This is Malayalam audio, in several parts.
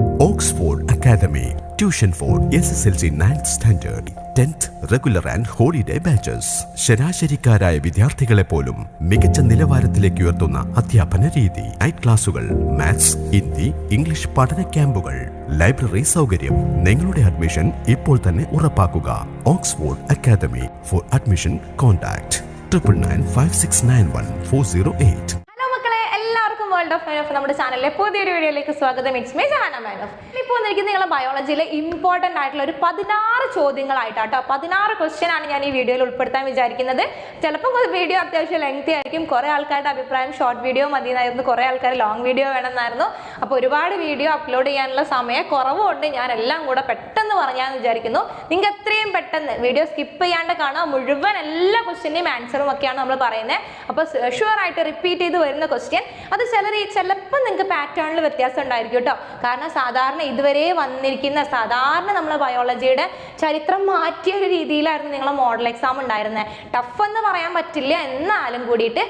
Oxford Academy. Tuition for SSLC 9th Standard, 10th Regular and Holiday Batches. ശരാശരിക്കാരായ വിദ്യാർത്ഥികളെ പോലും മികച്ച നിലവാരത്തിലേക്ക് ഉയർത്തുന്ന അധ്യാപന രീതി. നൈറ്റ് ക്ലാസുകൾ, മാത്സ്, ഹിന്ദി, ഇംഗ്ലീഷ് പഠന ക്യാമ്പുകൾ, ലൈബ്രറി സൗകര്യം. നിങ്ങളുടെ അഡ്മിഷൻ ഇപ്പോൾ തന്നെ ഉറപ്പാക്കുക. Oxford Academy. For admission contact 9956914008. World of മൈനോഫ് നമ്മുടെ ചാനലിലെ പുതിയൊരു വീഡിയോയിലേക്ക് സ്വാഗതം. ഇറ്റ്സ് മീ ജഹാന മൈനോഫ്. ഇപ്പോൾ വന്നിരിക്കുന്ന നിങ്ങളെ ബയോളജിയിലെ ഇമ്പോർട്ടൻ്റ് ആയിട്ടുള്ള ഒരു 16 ചോദ്യങ്ങളായിട്ടാട്ടോ. 16 ക്വസ്റ്റ്യൻ ആണ് ഞാൻ ഈ വീഡിയോയിൽ ഉൾപ്പെടുത്താൻ വിചാരിക്കുന്നത്. ചിലപ്പോൾ വീഡിയോ അത്യാവശ്യം ലെങ്തി ആയിരിക്കും. കുറേ ആൾക്കാരുടെ അഭിപ്രായം ഷോർട്ട് വീഡിയോ മതിയെന്നായിരുന്നു, കുറേ ആൾക്കാർ ലോങ് വീഡിയോ വേണമെന്നായിരുന്നു. അപ്പോൾ ഒരുപാട് വീഡിയോ അപ്ലോഡ് ചെയ്യാനുള്ള സമയം കുറവുണ്ട്. ഞാൻ എല്ലാം കൂടെ പെട്ടെന്ന് പറഞ്ഞാന്ന് വിചാരിക്കുന്നു. നിങ്ങൾക്ക് എത്രയും പെട്ടെന്ന് വീഡിയോ സ്കിപ്പ് ചെയ്യാണ്ട് കാണുക. മുഴുവൻ എല്ലാ ക്വസ്റ്റ്യൻ്റെയും ആൻസറും ഒക്കെയാണ് നമ്മൾ പറയുന്നത്. അപ്പോൾ ഷുവറായിട്ട് റിപ്പീറ്റ് ചെയ്ത് വരുന്ന ക്വസ്റ്റ്യൻ അത് ചിലപ്പോൾ നിങ്ങൾക്ക് പാറ്റേണിൽ വ്യത്യാസം ഉണ്ടായിരിക്കും കേട്ടോ. കാരണം സാധാരണ ഇതുവരെ വന്നിരിക്കുന്ന സാധാരണ നമ്മളെ ബയോളജിയുടെ ചരിത്രം മാറ്റിയ ഒരു രീതിയിലായിരുന്നു നിങ്ങളെ മോഡൽ എക്സാം ഉണ്ടായിരുന്നത്. ടഫ് എന്ന് പറയാൻ പറ്റില്ല, എന്നാലും കൂടിയിട്ട്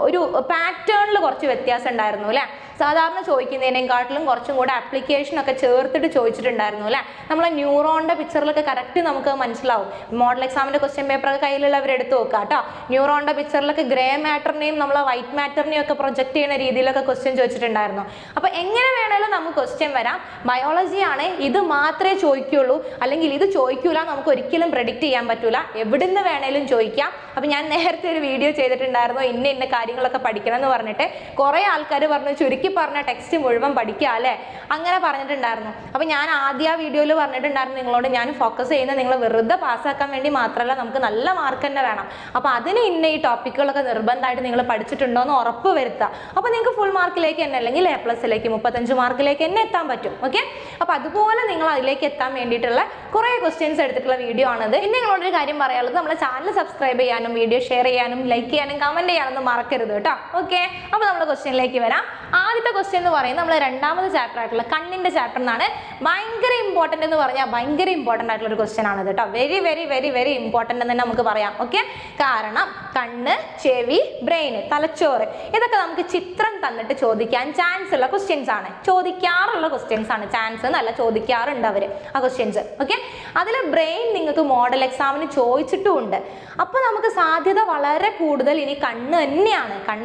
ഒരു പാറ്റേണിൽ കുറച്ച് വ്യത്യാസം ഉണ്ടായിരുന്നു അല്ലേ. സാധാരണ ചോദിക്കുന്നതിനേക്കാട്ടിലും കുറച്ചും കൂടെ ആപ്ലിക്കേഷൻ ഒക്കെ ചേർത്തിട്ട് ചോദിച്ചിട്ടുണ്ടായിരുന്നു അല്ലേ. നമ്മളെ ന്യൂറോണിൻ്റെ പിക്ചറിലൊക്കെ കറക്റ്റ് നമുക്ക് മനസ്സിലാവും. മോഡൽ എക്സാമിൻ്റെ ക്വസ്റ്റ്യൻ പേപ്പറൊക്കെ കയ്യിലുള്ളവർ എടുത്ത് നോക്കുക കേട്ടോ. ന്യൂറോണിൻ്റെ പിക്ചറിലൊക്കെ ഗ്രേ മാറ്ററിനെയും നമ്മളെ വൈറ്റ് മാറ്ററിനെയും ഒക്കെ പ്രൊജക്ട് ചെയ്യുന്ന രീതിയിലൊക്കെ ക്വസ്റ്റ്യൻ ചോദിച്ചിട്ടുണ്ടായിരുന്നു. അപ്പോൾ എങ്ങനെ വേണേലും നമുക്ക് ക്വസ്റ്റ്യൻ വരാം. ബയോളജിയാണ്, ഇത് മാത്രമേ ചോദിക്കുള്ളൂ അല്ലെങ്കിൽ ഇത് ചോദിക്കൂല നമുക്ക് ഒരിക്കലും പ്രെഡിക്റ്റ് ചെയ്യാൻ പറ്റൂല. എവിടുന്ന് വേണേലും ചോദിക്കാം. അപ്പോൾ ഞാൻ നേരത്തെ ഒരു വീഡിയോ ചെയ്തിട്ടുണ്ടായിരുന്നു ഇന്ന കാര്യങ്ങളൊക്കെ പഠിക്കണം എന്ന് പറഞ്ഞിട്ട്. കുറേ ആൾക്കാർ പറഞ്ഞു ചുരുക്കി പറഞ്ഞ ടെക്സ്റ്റ് മുഴുവൻ പഠിക്കുക അല്ലേ, അങ്ങനെ പറഞ്ഞിട്ടുണ്ടായിരുന്നു. അപ്പോൾ ഞാൻ ആദ്യ വീഡിയോയിൽ പറഞ്ഞിട്ടുണ്ടായിരുന്നു നിങ്ങളോട്, ഞാൻ ഫോക്കസ് ചെയ്യുന്നത് നിങ്ങൾ വെറുതെ പാസ്സാക്കാൻ വേണ്ടി മാത്രമല്ല, നമുക്ക് നല്ല മാർക്ക് തന്നെ വേണം. അപ്പോൾ അതിന് ഈ ടോപ്പിക്കുകളൊക്കെ നിർബന്ധമായിട്ട് നിങ്ങൾ പഠിച്ചിട്ടുണ്ടോ എന്ന് ഉറപ്പ് വരുത്തുക. അപ്പോൾ നിങ്ങൾക്ക് ഫുൾ മാർക്കിലേക്ക് തന്നെ അല്ലെങ്കിൽ A+, 35 മാർക്കിലേക്ക് തന്നെ എത്താൻ പറ്റും. ഓക്കെ, അപ്പോൾ അതുപോലെ നിങ്ങൾ അതിലേക്ക് എത്താൻ വേണ്ടിയിട്ടുള്ള കുറേ ക്വസ്റ്റ്യൻസ് എടുത്തിട്ടുള്ള വീഡിയോ ആണിത്. ഇനി നിങ്ങളോടൊരു കാര്യം പറയാനുള്ളത്, നമ്മുടെ ചാനൽ സബ്സ്ക്രൈബ് ചെയ്യാനും വീഡിയോ ഷെയർ ചെയ്യാനും ലൈക്ക് ചെയ്യാനും കമൻറ്റ് ചെയ്യാനൊന്നും മറക്കരുത് കേട്ടോ. ഓക്കെ, അപ്പോൾ നമ്മുടെ ക്വസ്റ്റ്യനിലേക്ക് വരാം. ആദ്യത്തെ ക്വസ്റ്റ്യൻ എന്ന് പറയുന്നത് നമ്മൾ രണ്ടാമത്തെ ചാപ്റ്റർ ആയിട്ടുള്ള കണ്ണിൻ്റെ ചാപ്റ്റർ എന്നാണ്. ഭയങ്കര ഇമ്പോർട്ടൻ്റ് എന്ന് പറഞ്ഞാൽ ഭയങ്കര ഇമ്പോർട്ടൻ്റ് ആയിട്ടുള്ള ഒരു ക്വസ്റ്റ്യൻ ആണ് കേട്ടോ. Very very very very important എന്ന് തന്നെ നമുക്ക് പറയാം. ഓക്കെ, കാരണം കണ്ണ്, ചെവി, ബ്രെയിൻ, തലച്ചോറ് ഇതൊക്കെ നമുക്ക് ചിത്രം തന്നിട്ട് ചോദിക്കാൻ ചാൻസ് ഉള്ള ക്വസ്റ്റ്യൻസ് ആണ്. ചോദിക്കാറുള്ള ക്വസ്റ്റ്യൻസ് ആണ്, ചാൻസ് എന്നല്ല, ചോദിക്കാറുണ്ട് അവർ ആ ക്വസ്റ്റ്യൻസ്. ഓക്കെ, അതിൽ ബ്രെയിൻ നിങ്ങൾക്ക് മോഡൽ എക്സാമിന് ചോദിച്ചിട്ടുമുണ്ട്. അപ്പോൾ നമുക്ക് സാധ്യത വളരെ കൂടുതൽ ഇനി കണ്ണ്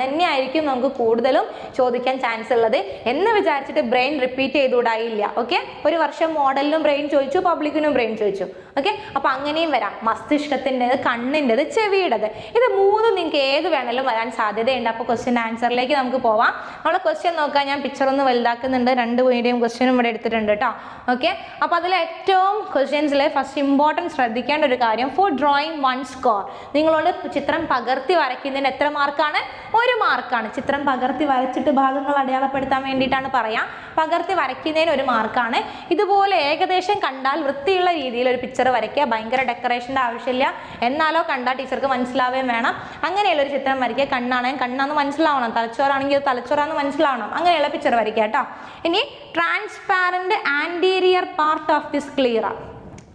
തന്നെയായിരിക്കും നമുക്ക് കൂടുതലും ചോദിക്കാൻ ചാൻസ് ഉള്ളത് എന്ന് വിചാരിച്ചിട്ട് ബ്രെയിൻ റിപ്പീറ്റ് ചെയ്തുകൂടായില്ല. ഓക്കെ, ഒരു വർഷം മോഡലിനും ബ്രെയിൻ ചോദിച്ചു, പബ്ലിക്കിനും ബ്രെയിൻ ചോദിച്ചു. ഓക്കെ, അപ്പോൾ അങ്ങനെയും വരാം. മസ്തിഷ്കത്തിൻ്റെത്, കണ്ണിൻ്റെത്, ചെവിയുടേത്, ഇത് മൂന്നും നിങ്ങൾക്ക് ഏത് വേണമെങ്കിലും വരാൻ സാധ്യതയുണ്ട്. അപ്പോൾ ക്വസ്റ്റ്യൻ ആൻസറിലേക്ക് നമുക്ക് പോവാം. നമ്മുടെ ക്വസ്റ്റ്യൻ നോക്കാം. ഞാൻ പിക്ചർ ഒന്ന് വലുതാക്കുന്നുണ്ട്. 2 മീഡിയം ക്വസ്റ്റ്യനും ഇവിടെ എടുത്തിട്ടുണ്ട് കേട്ടോ. ഓക്കെ, അപ്പോൾ അതിൽ ഏറ്റവും ക്വസ്റ്റ്യൻസിൽ ഫസ്റ്റ് ഇമ്പോർട്ടൻറ്റ് ശ്രദ്ധിക്കേണ്ട ഒരു കാര്യം, ഫോർ ഡ്രോയിങ് 1 സ്കോർ. നിങ്ങളോട് ചിത്രം പകർത്തി വരയ്ക്കുന്നതിന് എത്ര മാർക്കാണ്? 1 മാർക്കാണ്. ചിത്രം പകർത്തി വരച്ചിട്ട് ഭാഗങ്ങൾ അടയാളപ്പെടുത്താൻ വേണ്ടിയിട്ടാണ് പറയാം. പകർത്തി വരയ്ക്കുന്നതിന് 1 മാർക്കാണ്. ഇതുപോലെ ഏകദേശം കണ്ടാൽ വൃത്തിയുള്ള രീതിയിൽ ഒരു പിക്ചർ വരയ്ക്കുക. ഭയങ്കര ഡെക്കറേഷൻ്റെ ആവശ്യമില്ല, എന്നാലോ കണ്ടാൽ ടീച്ചർക്ക് മനസ്സിലാവുകയും വേണം. അങ്ങനെയുള്ളൊരു ചിത്രം വരയ്ക്കുക. കണ്ണാണെങ്കിൽ കണ്ണാന്ന് മനസ്സിലാവണം, തലച്ചോറാണെങ്കിൽ തലച്ചോറാന്ന് മനസ്സിലാവണം. അങ്ങനെയുള്ള പിക്ചർ വരയ്ക്കുക കേട്ടോ. ഇനി transparent anterior part of the sclera,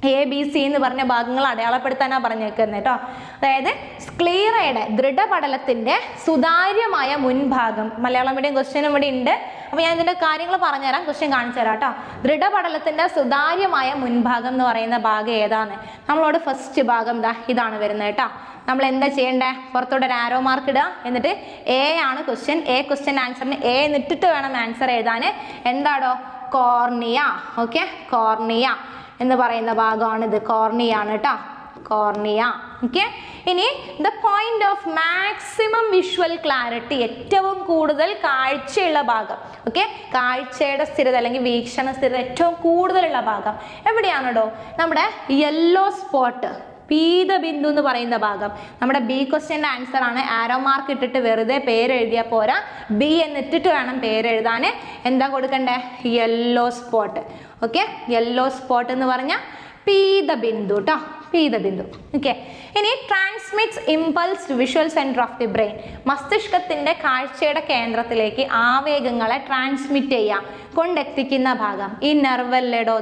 ABC എന്ന് പറഞ്ഞ ഭാഗങ്ങൾ അടയാളപ്പെടുത്താനാണ് പറഞ്ഞേക്കുന്നത് കേട്ടോ. അതായത് സ്ക്ലീറയുടെ ദൃഢപടലത്തിൻ്റെ സുതാര്യമായ മുൻഭാഗം. മലയാളം മീഡിയം ക്വസ്റ്റ്യനും ഇവിടെ ഉണ്ട്. അപ്പോൾ ഞാൻ ഇതിൻ്റെ കാര്യങ്ങൾ പറഞ്ഞുതരാം, ക്വസ്റ്റ്യൻ കാണിച്ചു തരാം കേട്ടോ. ദൃഢപടലത്തിൻ്റെ സുതാര്യമായ മുൻഭാഗം എന്ന് പറയുന്ന ഭാഗം ഏതാണ്? നമ്മളോട് ഫസ്റ്റ് ഭാഗം ഇതാണ് വരുന്നത് കേട്ടോ. നമ്മൾ എന്താ ചെയ്യേണ്ടത്? പുറത്തോട്ട് ഒരു ആരോ മാർക്ക് ഇടുക. എന്നിട്ട് A ആണ് ക്വസ്റ്റ്യൻ. ക്വസ്റ്റ്യൻ ആൻസറിന് A എന്നിട്ടിട്ട് വേണം ആൻസർ എഴുതാൻ. എന്താടോ? കോർണിയ. ഓക്കെ, കോർണിയ എന്ന് പറയുന്ന ഭാഗമാണിത്. കോർണിയാണ് കേട്ടോ, കോർണിയ. ഓക്കെ, ഇനി the point of maximum visual clarity, ഏറ്റവും കൂടുതൽ കാഴ്ചയുള്ള ഭാഗം. ഓക്കെ, കാഴ്ചയുടെ സ്ഥിരത അല്ലെങ്കിൽ വീക്ഷണ സ്ഥിരത ഏറ്റവും കൂടുതലുള്ള ഭാഗം എവിടെയാണോ? നമ്മുടെ യെല്ലോ സ്പോട്ട്, പീതബിന്ദു എന്ന് പറയുന്ന ഭാഗം. നമ്മുടെ B ക്വസ്റ്റ്യൻ്റെ ആൻസർ ആണ്. ആരോ മാർക്ക് ഇട്ടിട്ട് വെറുതെ പേര് എഴുതിയാൽ പോരാ, B എന്നിട്ടിട്ട് വേണം പേര് എഴുതാൻ. എന്താ കൊടുക്കണ്ടേ? Yellow spot. Okay, yellow spot എന്ന് പറഞ്ഞാൽ പീതബിന്ദു കേട്ടോ, പീതബിന്ദു. ഓക്കെ, ഇനി transmits impulse visual centre of the brain, മസ്തിഷ്കത്തിൻ്റെ കാഴ്ചയുടെ കേന്ദ്രത്തിലേക്ക് ആവേഗങ്ങളെ ട്രാൻസ്മിറ്റ് ചെയ്യുക, കൊണ്ടെത്തിക്കുന്ന ഭാഗം. ഈ നെർവല്ലേടോ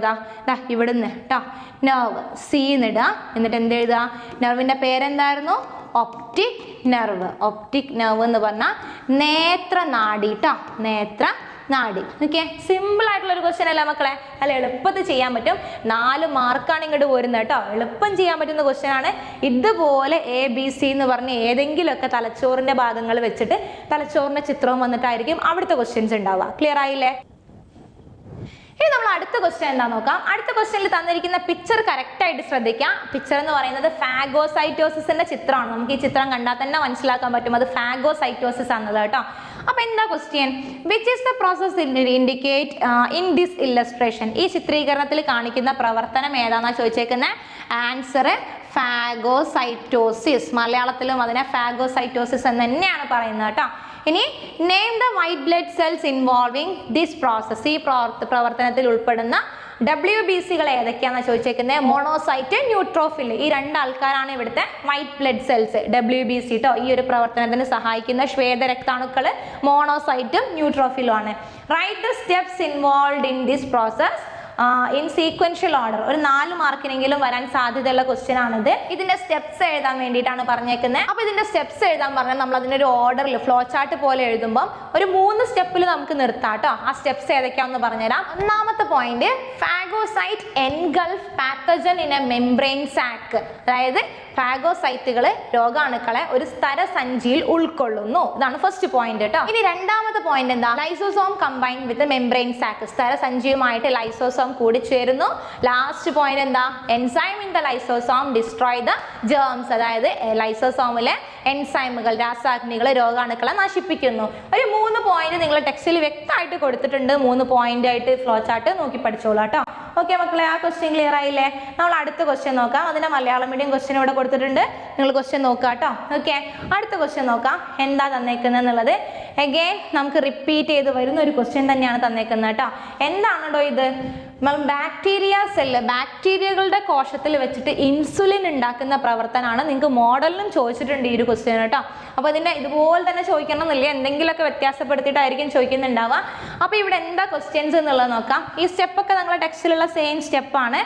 ഇവിടുന്ന് കേട്ടോ, നെർവ് C എന്നിടുക. എന്നിട്ട് എന്ത് എഴുതുക? നെർവിൻ്റെ പേരെന്തായിരുന്നു? Optic nerve. ഒപ്റ്റിക് നെർവ് എന്ന് പറഞ്ഞാൽ നേത്രനാഡി കേട്ടോ, നേത്ര നാഡി. ഓക്കെ, സിമ്പിൾ ആയിട്ടുള്ള ഒരു ക്വസ്റ്റ്യൻ അല്ലേ മക്കളെ? അല്ല, എളുപ്പത്തിൽ ചെയ്യാൻ പറ്റും. 4 മാർക്കാണ് ഇങ്ങോട്ട് വരുന്നത് കേട്ടോ. എളുപ്പം ചെയ്യാൻ പറ്റുന്ന ക്വസ്റ്റ്യൻ ആണ്. ഇതുപോലെ ABC എന്ന് പറഞ്ഞ് ഏതെങ്കിലുമൊക്കെ തലച്ചോറിന്റെ ഭാഗങ്ങൾ വെച്ചിട്ട് തലച്ചോറിന്റെ ചിത്രവും വന്നിട്ടായിരിക്കും അവിടുത്തെ ക്വസ്റ്റ്യൻസ് ഉണ്ടാവുക. ക്ലിയർ ആയില്ലേ? ഇനി നമ്മൾ അടുത്ത ക്വസ്റ്റ്യൻ എന്താ നോക്കാം. അടുത്ത ക്വസ്റ്റ്യനിൽ തന്നിരിക്കുന്ന പിക്ചർ കറക്റ്റ് ആയിട്ട് ശ്രദ്ധിക്കാം. പിക്ചർ എന്ന് പറയുന്നത് ഫാഗോസൈറ്റോസിന്റെ ചിത്രമാണ്. നമുക്ക് ഈ ചിത്രം കണ്ടാൽ തന്നെ മനസ്സിലാക്കാൻ പറ്റും അത് ഫാഗോസൈറ്റോസിസ് ആണത് കേട്ടോ. അപ്പൊ എന്താ question? Which is the process indicate in this illustration? ഈ ചിത്രീകരണത്തിൽ കാണിക്കുന്ന പ്രവർത്തനം ഏതാണെന്നാ ചോദിച്ചേക്കുന്നത്. Answer phagocytosis. മലയാളത്തിലും അതിനെ ഫാഗോസൈറ്റോസിസ് എന്ന് തന്നെയാണ് പറയുന്നത് കേട്ടോ. ഇനി name the white blood cells involving this process. ഈ പ്രവർത്തനത്തിൽ ഉൾപ്പെടുന്ന WBCകൾ ഏതൊക്കെയാണെന്ന് ചോദിച്ചേക്കുന്നത്. Monocyte, neutrophil. ഈ 2 ആൾക്കാരാണ് ഇവിടുത്തെ വൈറ്റ് ബ്ലഡ് സെൽസ്, WBC കേട്ടോ. ഈ ഒരു പ്രവർത്തനത്തിന് സഹായിക്കുന്ന ശ്വേതരക്താണുക്കൾ മോണോസൈറ്റും ന്യൂട്രോഫിലും ആണ്. Write the steps involved in this process in sequential order. ഒരു 4 മാർക്കിനെങ്കിലും വരാൻ സാധ്യതയുള്ള ക്വസ്റ്റ്യൻ ആണിത്. ഇതിന്റെ സ്റ്റെപ്സ് എഴുതാൻ വേണ്ടിയിട്ടാണ് പറഞ്ഞേക്കുന്നത്. അപ്പൊ ഇതിന്റെ സ്റ്റെപ്സ് എഴുതാൻ പറഞ്ഞാൽ നമ്മൾ അതിന്റെ ഒരു ഓർഡറിൽ ഫ്ലോ ചാർട്ട് പോലെ എഴുതുമ്പോൾ ഒരു 3 സ്റ്റെപ്പിൽ നമുക്ക് നിർത്താം കേട്ടോ. ആ സ്റ്റെപ്സ് ഏതൊക്കെയാണെന്ന് പറഞ്ഞുതരാം. ഒന്നാമത്തെ point, phagocyte engulf pathogen in a membrane sac. അതായത് ഫാഗോസൈറ്റുകൾ രോഗാണുക്കളെ ഒരു സ്തരസഞ്ചിയിൽ ഉൾക്കൊള്ളുന്നു. ഇതാണ് ഫസ്റ്റ് പോയിന്റ് കേട്ടോ. ഇനി രണ്ടാമത്തെ പോയിന്റ് എന്താ? Lysosome combine with membrane sac. സ്തരസഞ്ചിയുമായിട്ട് ലൈസോസോം കൂടി ചേരുന്നു. ലാസ്റ്റ് പോയിന്റ് എന്താ? Enzyme in the lysosome destroy the germs. അതായത് ലൈസോസോമിലെ എൻസൈമുകൾ, രാസാഗ്നികൾ രോഗാണുക്കളെ നശിപ്പിക്കുന്നു. ഒരു 3 പോയിന്റ് നിങ്ങൾ ടെക്സ്റ്റിൽ വ്യക്തമായിട്ട് കൊടുത്തിട്ടുണ്ട്. 3 പോയിന്റ് ആയിട്ട് ഫ്ലോ ചാർട്ട് നോക്കി പഠിച്ചോളൂ കേട്ടോ. ഓക്കെ മക്കളെ, ആ ക്വസ്റ്റ്യൻ ക്ലിയർ ആയില്ലേ? നമ്മൾ അടുത്ത ക്വസ്റ്റ്യൻ നോക്കാം. അതിന്റെ മലയാളം മീഡിയം ക്വസ്റ്റ്യൻ ഇവിടെ കൊടുത്തിട്ടുണ്ട്. നിങ്ങൾ ക്വസ്റ്റ്യൻ നോക്കുക കേട്ടോ. ഓക്കെ, അടുത്ത ക്വസ്റ്റ്യൻ നോക്കാം. എന്താ തന്നേക്കുന്നത് എന്നുള്ളത് അഗൈൻ നമുക്ക് റിപ്പീറ്റ് ചെയ്ത് വരുന്ന ഒരു ക്വസ്റ്റ്യൻ തന്നെയാണ് തന്നേക്കുന്നത് കേട്ടോ. എന്താണോ ഇത്? ബാക്ടീരിയ സെല്ല്, ബാക്ടീരിയകളുടെ കോശത്തിൽ വെച്ചിട്ട് ഇൻസുലിൻ ഉണ്ടാക്കുന്ന പ്രവർത്തനമാണ്. നിങ്ങൾക്ക് മോഡലിനും ചോദിച്ചിട്ടുണ്ട് ഈ ഒരു ക്വസ്റ്റ്യൻ കേട്ടോ. അപ്പോൾ ഇതിന്റെ ഇതുപോലെ തന്നെ ചോദിക്കണം എന്നില്ല, എന്തെങ്കിലുമൊക്കെ വ്യത്യാസപ്പെടുത്തിയിട്ടായിരിക്കും ചോദിക്കുന്നുണ്ടാവുക. അപ്പോൾ ഇവിടെ എന്താ ക്വസ്റ്റ്യൻസ് എന്നുള്ളത് നോക്കാം. ഈ സ്റ്റെപ്പൊക്കെ നിങ്ങളുടെ ടെക്സ്റ്റിലുള്ള സെയിം സ്റ്റെപ്പാണ്.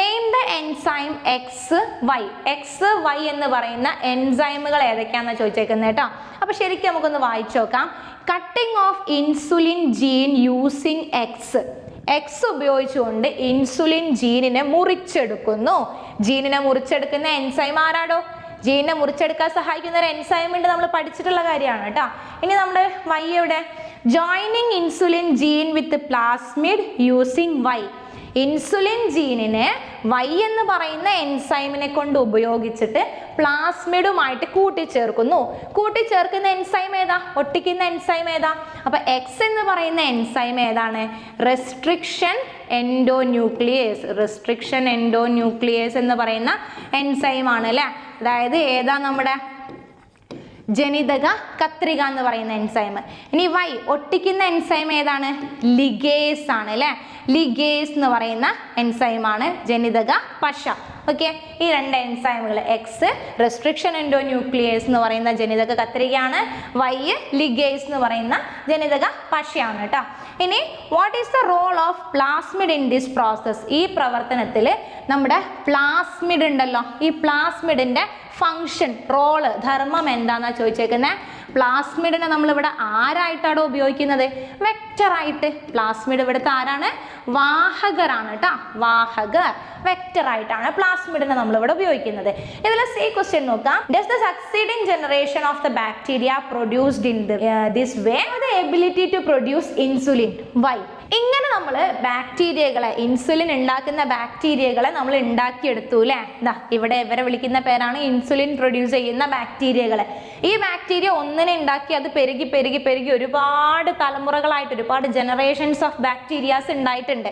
Name the enzyme XY. XY എന്ന് പറയുന്ന എൻസൈമുകൾ ഏതൊക്കെയാണെന്ന് ചോദിച്ചേക്കുന്നത് കേട്ടോ. അപ്പോൾ ശരിക്കും നമുക്കൊന്ന് വായിച്ചു നോക്കാം. Cutting off insulin gene using X ഉപയോഗിച്ചുകൊണ്ട് ഇൻസുലിൻ ജീനിനെ മുറിച്ചെടുക്കുന്നു. ജീനിനെ മുറിച്ചെടുക്കുന്ന എൻസൈം ആരാടോ? ജീനിനെ മുറിച്ചെടുക്കാൻ സഹായിക്കുന്ന ഒരു എൻസൈം ഉണ്ട്, നമ്മൾ പഠിച്ചിട്ടുള്ള കാര്യമാണ് കേട്ടോ. ഇനി നമ്മുടെ Y എവിടെ? Joining insulin gene with plasmid using Y. Insulin ജീനിനെ Y എന്ന് പറയുന്ന എൻസൈമിനെ കൊണ്ട് ഉപയോഗിച്ചിട്ട് പ്ലാസ്മിഡുമായിട്ട് കൂട്ടിച്ചേർക്കുന്നു. കൂട്ടിച്ചേർക്കുന്ന എൻസൈം ഏതാ? ഒട്ടിക്കുന്ന എൻസൈം ഏതാ? അപ്പൊ X എന്ന് പറയുന്ന എൻസൈം ഏതാണ്? Restriction endonuclease. റെസ്ട്രിക്ഷൻ എൻഡോന്യൂക്ലിയേസ് എന്ന് പറയുന്ന എൻസൈം ആണ് അല്ലേ? അതായത് ഏതാ? നമ്മുടെ ജനിതക കത്രിക എന്ന് പറയുന്ന എൻസൈം. ഇനി Y ഒട്ടിക്കുന്ന എൻസൈം ഏതാണ്? ലിഗേസ് ആണ് അല്ലേ? ലിഗേസ് എന്ന് പറയുന്ന എൻസൈമാണ് ജനിതക പശ. ഓക്കെ, ഈ 2 എൻസൈമുകൾ X റെസ്ട്രിക്ഷൻ എൻഡോന്യൂക്ലിയേസ് എന്ന് പറയുന്ന ജനിതക കത്രികയാണ്, Y ലിഗേസ് എന്ന് പറയുന്ന ജനിതക പശയാണ് കേട്ടോ. ഇനി what is the role of plasmid in this process? ഈ പ്രവർത്തനത്തിൽ നമ്മുടെ പ്ലാസ്മിഡ് ഉണ്ടല്ലോ, ഈ പ്ലാസ്മിഡിന്റെ ഫങ്ഷൻ, റോള്, ധർമ്മം എന്താണെന്നാ ചോദിച്ചേക്കുന്നത്. പ്ലാസ്മിഡിനെ നമ്മളിവിടെ ആരായിട്ടാണോ ഉപയോഗിക്കുന്നത്? വെക്ടറായിട്ട്. പ്ലാസ്മിഡ് ഇവിടുത്തെ ആരാണ്? വാഹകരാണ് കേട്ടോ. വാഹകർ, വെക്ടറായിട്ടാണ് പ്ലാസ്മിഡിനെ നമ്മളിവിടെ ഉപയോഗിക്കുന്നത്. ഇതിൽ സി ക്വസ്റ്റ്യൻ നോക്കാം. Does the succeeding generation of the bacteria produced in this way the ability to produce insulin? Why? ഇങ്ങനെ നമ്മൾ ബാക്ടീരിയകളെ, ഇൻസുലിൻ ഉണ്ടാക്കുന്ന ബാക്ടീരിയകളെ നമ്മൾ ഉണ്ടാക്കിയെടുത്തു അല്ലേ? ഇതാ ഇവിടെ ഇവരെ വിളിക്കുന്ന പേരാണ് ഇൻസുലിൻ പ്രൊഡ്യൂസ് ചെയ്യുന്ന ബാക്ടീരിയകളെ. ഈ ബാക്ടീരിയ ഒന്നിനെ ഉണ്ടാക്കി അത് പെരുകി പെരുകി പെരുകി ഒരുപാട് തലമുറകളായിട്ട് ഒരുപാട് ജനറേഷൻസ് ഓഫ് ബാക്ടീരിയാസ് ഉണ്ടായിട്ടുണ്ട്.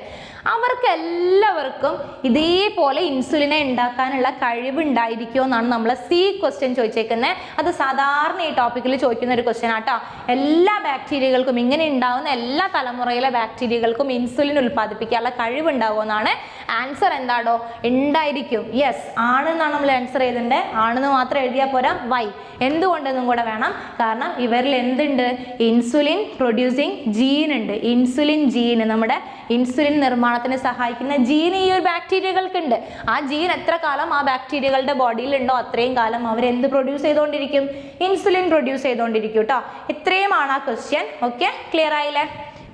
അവർക്ക് എല്ലാവർക്കും ഇതേപോലെ ഇൻസുലിനെ ഉണ്ടാക്കാനുള്ള കഴിവ് ഉണ്ടായിരിക്കുമോ എന്നാണ് നമ്മൾ സി ക്വസ്റ്റ്യൻ ചോദിച്ചേക്കുന്നത്. അത് സാധാരണ ഈ ടോപ്പിക്കിൽ ചോദിക്കുന്ന ഒരു ക്വസ്റ്റ്യൻ ആട്ടോ. എല്ലാ ബാക്ടീരിയകൾക്കും, ഇങ്ങനെ ഉണ്ടാവുന്ന എല്ലാ തലമുറയിലെ ബാക്ടീരിയകൾക്കും ഇൻസുലിൻ ഉൽപ്പാദിപ്പിക്കാനുള്ള കഴിവുണ്ടാവുമെന്നാണ് ആൻസർ എന്താടോ? ഉണ്ടായിരിക്കും. യെസ്, ആണെന്നാണ് നമ്മൾ ആൻസർ ചെയ്തിട്ടുണ്ട്. ആണെന്ന് മാത്രം എഴുതിയാൽ പോരാ, വൈ, എന്തുകൊണ്ടെന്നും കൂടെ വേണം. കാരണം ഇവരിൽ എന്തുണ്ട്? ഇൻസുലിൻ പ്രൊഡ്യൂസിങ് ജീൻ ഉണ്ട്. ഇൻസുലിൻ ജീൻ, നമ്മുടെ ഇൻസുലിൻ നിർമ്മാണത്തിന് സഹായിക്കുന്ന ജീൻ ഈ ഒരു ബാക്ടീരിയകൾക്കുണ്ട്. ആ ജീൻ എത്ര കാലം ആ ബാക്ടീരിയകളുടെ ബോഡിയിൽ ഉണ്ടോ അത്രയും കാലം അവർ എന്ത് പ്രൊഡ്യൂസ് ചെയ്തുകൊണ്ടിരിക്കും? ഇൻസുലിൻ പ്രൊഡ്യൂസ് ചെയ്തുകൊണ്ടിരിക്കും കേട്ടോ. ഇത്രയുമാണ് ആ ക്വസ്റ്റ്യൻ. ഓക്കെ, ക്ലിയർ ആയില്ലേ?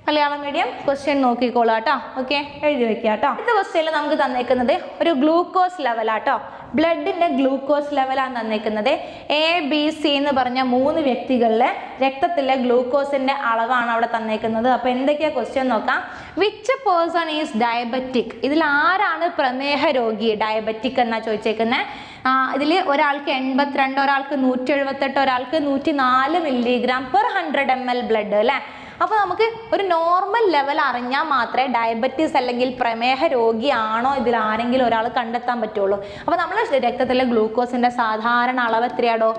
മലയാളം മീഡിയം ക്വസ്റ്റ്യൻ നോക്കിക്കോളാം കേട്ടോ. ഓക്കെ, എഴുതി വെക്കുക കേട്ടോ. അടുത്ത ക്വസ്റ്റ്യനിൽ നമുക്ക് തന്നേക്കുന്നത് ഒരു ഗ്ലൂക്കോസ് ലെവലാട്ടോ. ബ്ലഡിന്റെ ഗ്ലൂക്കോസ് ലെവലാണ് തന്നേക്കുന്നത്. ABC എന്ന് പറഞ്ഞ 3 വ്യക്തികളിലെ രക്തത്തിലെ ഗ്ലൂക്കോസിന്റെ അളവാണ് അവിടെ തന്നേക്കുന്നത്. അപ്പൊ എന്തൊക്കെയാ ക്വസ്റ്റ്യൻ നോക്കാം. Which person is diabetic? ഇതിൽ ആരാണ് പ്രമേഹ രോഗി? ഡയബറ്റിക് എന്നാ ചോദിച്ചേക്കുന്നത്. ഇതിൽ ഒരാൾക്ക് 82, ഒരാൾക്ക് 178, ഒരാൾക്ക് 104 mg/100 ml ബ്ലഡ് അല്ലേ. അപ്പോൾ നമുക്ക് ഒരു നോർമൽ ലെവൽ അറിഞ്ഞാൽ മാത്രമേ ഡയബറ്റീസ് അല്ലെങ്കിൽ പ്രമേഹ രോഗിയാണോ ഇതിൽ ആരെങ്കിലും ഒരാൾ കണ്ടെത്താൻ പറ്റുള്ളൂ. അപ്പോൾ നമ്മൾ രക്തത്തിലെ ഗ്ലൂക്കോസിൻ്റെ സാധാരണ അളവ് എത്രയാണോ?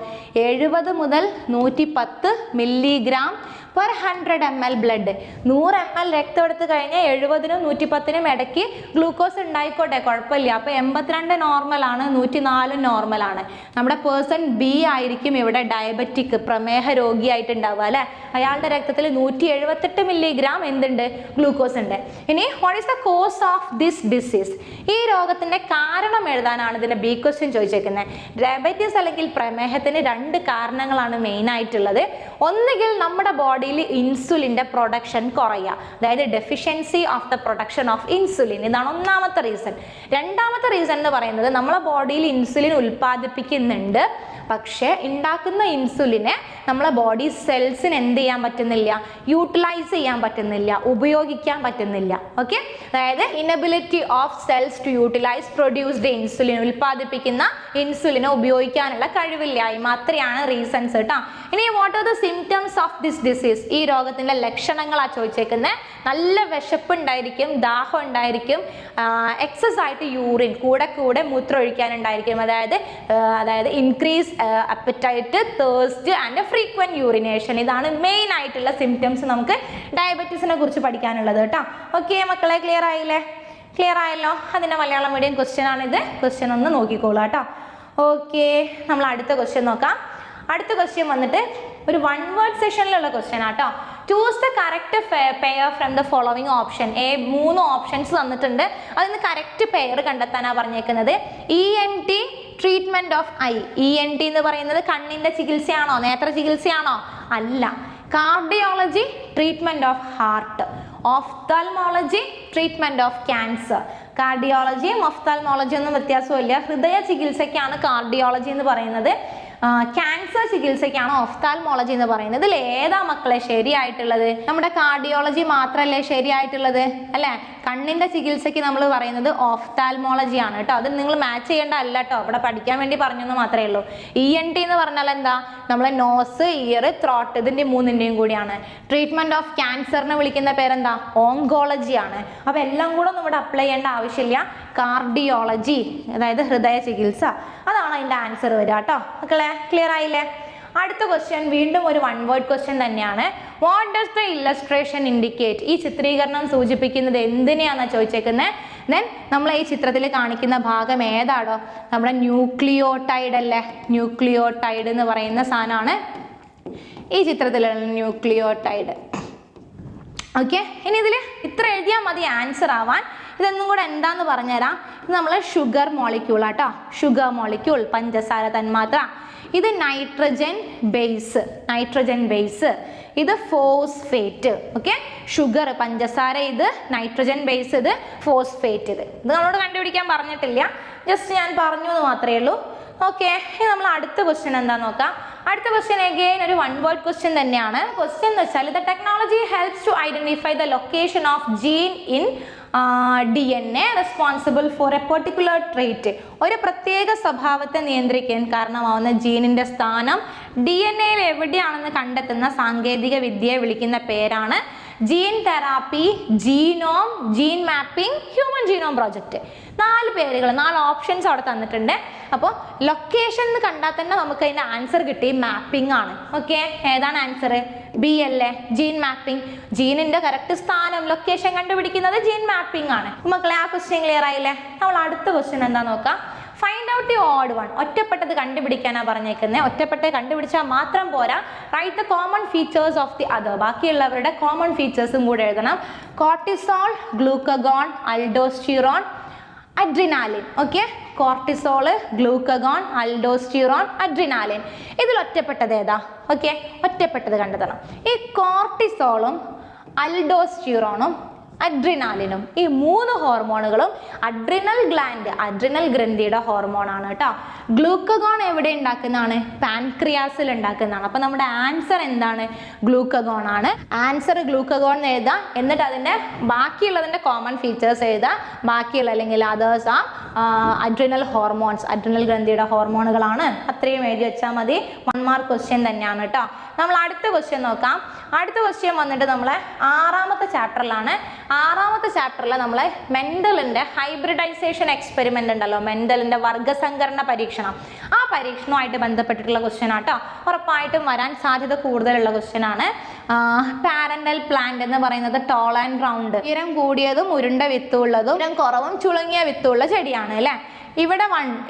70 മുതൽ 110 mg/100 ml ബ്ലഡ്. 100 ml രക്തം എടുത്ത് കഴിഞ്ഞാൽ 70നും 110നും ഇടയ്ക്ക് ഗ്ലൂക്കോസ് ഉണ്ടായിക്കോട്ടെ, കുഴപ്പമില്ല. അപ്പോൾ 82 നോർമലാണ്, 104 നോർമലാണ്. നമ്മുടെ പേഴ്സൺ B ആയിരിക്കും ഇവിടെ ഡയബറ്റിക്, പ്രമേഹ രോഗിയായിട്ടുണ്ടാവുക അല്ലേ. അയാളുടെ രക്തത്തിൽ 178 mg എന്തുണ്ട്? ഗ്ലൂക്കോസ് ഉണ്ട്. ഇനി what is the cause of this disease? ഈ രോഗത്തിന്റെ കാരണം എഴുതാനാണ് ഇതിന്റെ ബി ക്വസ്റ്റ്യൻ ചോദിച്ചേക്കുന്നത്. ഡയബറ്റീസ് അല്ലെങ്കിൽ പ്രമേഹത്തിന് 2 കാരണങ്ങളാണ് മെയിൻ ആയിട്ടുള്ളത്. ഒന്നുകിൽ നമ്മുടെ ബോഡിയിൽ ഇൻസുലിൻ്റെ പ്രൊഡക്ഷൻ കുറയുക, അതായത് deficiency of the production of insulin, ഇതാണ് ഒന്നാമത്തെ റീസൺ. രണ്ടാമത്തെ റീസൺ എന്ന് പറയുന്നത് നമ്മളെ ബോഡിയിൽ ഇൻസുലിൻ ഉൽപ്പാദിപ്പിക്കുന്നുണ്ട്, പക്ഷേ ഉണ്ടാക്കുന്ന ഇൻസുലിനെ നമ്മളെ ബോഡി സെൽസിന് എന്ത് ചെയ്യാൻ പറ്റുന്നില്ല? യൂട്ടിലൈസ് ചെയ്യാൻ പറ്റുന്നില്ല, ഉപയോഗിക്കാൻ പറ്റുന്നില്ല. ഓക്കെ, അതായത് inability of cells to utilise produced insulin, ഉൽപ്പാദിപ്പിക്കുന്ന ഇൻസുലിനെ ഉപയോഗിക്കാനുള്ള കഴിവില്ലായ്മ. അത്രയാണ് റീസൺസ് കേട്ടോ. ഇനി what are the symptoms of this disease? ഈ രോഗത്തിന്റെ ലക്ഷണങ്ങളാണ് ചോദിച്ചേക്കുന്നത്. നല്ല വിശപ്പ് ഉണ്ടായിരിക്കും, ദാഹം ഉണ്ടായിരിക്കും, എക്സസ് ആയിട്ട് യൂറിൻ, കൂടെ മൂത്രമൊഴിക്കാനുണ്ടായിരിക്കും, അതായത് increase apatite, thirst and frequent urination. ഇതാണ് മെയിൻ ആയിട്ടുള്ള സിംറ്റംസ് നമുക്ക് ഡയബറ്റീസിനെ കുറിച്ച് പഠിക്കാനുള്ളത് കേട്ടോ. ഓക്കെ മക്കളെ, ക്ലിയർ ആയില്ലേ? ക്ലിയർ ആയല്ലോ? അതിൻ്റെ മലയാളം മീഡിയം ക്വസ്റ്റ്യൻ ആണിത്. ക്വസ്റ്റ്യൻ ഒന്ന് നോക്കിക്കോളാം കേട്ടോ. ഓക്കെ, നമ്മൾ അടുത്ത ക്വസ്റ്റ്യൻ നോക്കാം. അടുത്ത ക്വസ്റ്റ്യൻ വന്നിട്ട് ഒരു 1 വേർഡ് സെഷനിലുള്ള ക്വസ്റ്റ്യൻ ആട്ടോ. Choose the correct pair from the following option. 3 options തന്നിട്ടുണ്ട്. അതിന് കറക്റ്റ് പെയർ കണ്ടെത്താനാണ് പറഞ്ഞേക്കുന്നത്. ENT treatment of eye. ENT എന്ന് പറയുന്നത് കണ്ണിന്റെ ചികിത്സയാണോ? നേത്ര ചികിത്സയാണോ? അല്ല. Cardiology treatment of heart. Ophthalmology treatment of cancer. കാർഡിയോളജിയും ഓഫ്താൽമോളജിയും ഒന്നും വ്യത്യാസമില്ല. ഹൃദയ ചികിത്സയ്ക്കാണ് കാർഡിയോളജി എന്ന് പറയുന്നത്, ക്യാൻസർ ചികിത്സയ്ക്കാണ് ഓഫ്താൽമോളജി എന്ന് പറയുന്നത്. ഇതിൽ ഏതാ മക്കളെ ശരിയായിട്ടുള്ളത്? നമ്മുടെ കാർഡിയോളജി മാത്രമല്ലേ ശരിയായിട്ടുള്ളത് അല്ലേ? കണ്ണിന്റെ ചികിത്സയ്ക്ക് നമ്മൾ പറയുന്നത് ഓഫ്താൽമോളജി ആണ് കേട്ടോ. അത് നിങ്ങൾ മാച്ച് ചെയ്യേണ്ട അല്ല കേട്ടോ, ഇവിടെ പഠിക്കാൻ വേണ്ടി പറഞ്ഞെന്ന് മാത്രമേ ഉള്ളൂ. ENT എന്ന് പറഞ്ഞാൽ എന്താ? നമ്മളെ നോസ്, ഇയർ, ത്രോട്ട്, ഇതിന്റെ 3ന്റെയും കൂടിയാണ്. ട്രീറ്റ്മെന്റ് ഓഫ് ക്യാൻസറിനെ വിളിക്കുന്ന പേരെന്താ? ഓങ്കോളജി ആണ്. അപ്പൊ എല്ലാം കൂടെ ഒന്നും ഇവിടെ അപ്ലൈ ചെയ്യേണ്ട ആവശ്യമില്ല. കാർഡിയോളജി, അതായത് ഹൃദയ ചികിത്സ, അതാണ് അതിന്റെ ആൻസർ വരിക കേട്ടോ. മക്കളെ, ക്ലിയർ ആയില്ലേ? അടുത്ത ക്വസ്റ്റ്യൻ വീണ്ടും ഒരു 1 വേർഡ് ക്വസ്റ്റ്യൻ തന്നെയാണ്. What does the illustration indicate? ഈ ചിത്രീകരണം സൂചിപ്പിക്കുന്നത് എന്തിനെയാണെന്ന് ചോദിച്ചേക്കുന്നത്. ദെൻ നമ്മൾ ഈ ചിത്രത്തിൽ കാണിക്കുന്ന ഭാഗം ഏതാണോ? നമ്മുടെ ന്യൂക്ലിയോടൈഡ് അല്ലേ? ന്യൂക്ലിയോടൈഡ് എന്ന് പറയുന്ന സാധനമാണ് ഈ ചിത്രത്തിലുള്ള ന്യൂക്ലിയോടൈഡ്. ഓക്കെ, ഇനി ഇതിൽ ഇത്ര എഴുതിയാൽ മതി ആൻസർ ആവാൻ. ഇതൊന്നും കൂടെ എന്താന്ന് പറഞ്ഞുതരാം. ഇത് നമ്മൾ ഷുഗർ മോളിക്യൂൾ ആട്ടോ. ഷുഗർ മോളിക്യൂൾ, പഞ്ചസാര തന്മാത്ര. ഇത് നൈട്രജൻ ബേസ്, ഇത് ഫോസ്ഫേറ്റ്. ഓക്കെ, ഷുഗർ പഞ്ചസാര, ഇത് നൈട്രജൻ ബേസ്, ഇത് ഫോസ്ഫേറ്റ്. ഇത് നമ്മളോട് കണ്ടുപിടിക്കാൻ പറഞ്ഞിട്ടില്ല, ജസ്റ്റ് ഞാൻ പറഞ്ഞു എന്ന് മാത്രമേ ഉള്ളൂ. ഓക്കെ, ഇനി നമ്മൾ അടുത്ത ക്വസ്റ്റ്യൻ എന്താ നോക്കാം. അടുത്ത ക്വസ്റ്റ്യൻ അഗെയിൻ ഒരു 1 വേർഡ് ക്വസ്റ്റ്യൻ തന്നെയാണ്. ക്വസ്റ്റ്യൻ എന്ന് വെച്ചാൽ the technology helps to identify the location of gene in DNA responsible for a particular trait. ഒരു പ്രത്യേക സ്വഭാവത്തെ നിയന്ത്രിക്കാൻ കാരണമാവുന്ന ജീനിന്റെ സ്ഥാനം DNA എവിടെയാണെന്ന് കണ്ടെത്തുന്ന സാങ്കേതിക വിദ്യയെ വിളിക്കുന്ന പേരാണ് gene therapy, genome, gene mapping, human genome project. 4 പേരുകൾ, 4 ഓപ്ഷൻസ് അവിടെ തന്നിട്ടുണ്ട്. അപ്പോൾ ലൊക്കേഷൻ എന്ന് കണ്ടാൽ തന്നെ നമുക്ക് അതിൻ്റെ ആൻസർ കിട്ടി, മാപ്പിംഗ് ആണ്. ഓക്കെ, ഏതാണ് ആൻസർ? ബി അല്ലേ, ജീൻ മാപ്പിംഗ്. ജീനിന്റെ കറക്റ്റ് സ്ഥാനം, ലൊക്കേഷൻ കണ്ടുപിടിക്കുന്നത് ജീൻ മാപ്പിംഗ് ആണ്. മക്കളെ, ആ ക്വസ്റ്റ്യൻ ക്ലിയർ ആയില്ലേ? നമ്മൾ അടുത്ത ക്വസ്റ്റ്യൻ എന്താ നോക്കാം. Find out the odd one. ഒറ്റപ്പെട്ടത് കണ്ടുപിടിക്കാനാണ് പറഞ്ഞേക്കുന്നത്. ഒറ്റപ്പെട്ടത് കണ്ടുപിടിച്ചാൽ മാത്രം പോരാ, write the common features of the other. ബാക്കിയുള്ളവരുടെ കോമൺ ഫീച്ചേഴ്സും കൂടെ എഴുതണം. Cortisol, glucagon, aldosterone, adrenaline. Okay, cortisol, glucagon, aldosterone, adrenaline. ഇതിൽ ഒറ്റപ്പെട്ടത് ഏതാ? ഓക്കെ, ഒറ്റപ്പെട്ടത് കണ്ടെത്തണം. ഈ കോർട്ടിസോളും അൽഡോസ്റ്റിറോണും അഡ്രിനാലിനും, ഈ 3 ഹോർമോണുകളും അഡ്രിനൽ ഗ്ലാൻഡ്, അഡ്രിനൽ ഗ്രന്ഥിയുടെ ഹോർമോണാണ് കേട്ടോ. ഗ്ലൂക്കഗോൺ എവിടെ ഉണ്ടാക്കുന്നതാണ്? പാൻക്രിയാസിൽ ഉണ്ടാക്കുന്നതാണ്. അപ്പൊ നമ്മുടെ ആൻസർ എന്താണ്? ഗ്ലൂക്കഗോൺ ആണ്. ആൻസർ ഗ്ലൂക്കഗോൺ എന്ന് എഴുതാം. എന്നിട്ട് അതിന്റെ ബാക്കിയുള്ളതിന്റെ കോമൺ ഫീച്ചേഴ്സ് എഴുതാം. ബാക്കിയുള്ള അല്ലെങ്കിൽ അതേഴ്സ് ആ അഡ്രിനൽ ഹോർമോൺസ്, അഡ്രിനൽ ഗ്രന്ഥിയുടെ ഹോർമോണുകളാണ്. അത്രയും എഴുതി വെച്ചാൽ മതി. 1 മാർക്ക് ക്വസ്റ്റ്യൻ തന്നെയാണ് കേട്ടോ. നമ്മൾ അടുത്ത ക്വസ്റ്റ്യൻ നോക്കാം. അടുത്ത ക്വസ്റ്റ്യൻ വന്നിട്ട് നമ്മളെ 6ാമത്തെ ചാപ്റ്ററിലാണ്. 6ാമത്തെ ചാപ്റ്ററിൽ നമ്മളെ മെൻഡലിന്റെ ഹൈബ്രിഡൈസേഷൻ എക്സ്പെരിമെന്റ് ഉണ്ടല്ലോ, മെൻഡലിന്റെ വർഗസങ്കരണ പരീക്ഷണം. ആ പരീക്ഷണവുമായിട്ട് ബന്ധപ്പെട്ടിട്ടുള്ള ക്വസ്റ്റ്യൻ ആട്ടോ. ഉറപ്പായിട്ടും വരാൻ സാധ്യത കൂടുതലുള്ള ക്വസ്റ്റ്യൻ ആണ്. പാരന്റൽ പ്ലാന്റ് എന്ന് പറയുന്നത് ടോൾ ആൻഡ് റൗണ്ട്, ഉയരം കൂടിയതും ഉരുണ്ട വിത്തുള്ളതും ഉയരം കുറവും ചുളുങ്ങിയ വിത്തുള്ള ചെടിയാണ് അല്ലേ.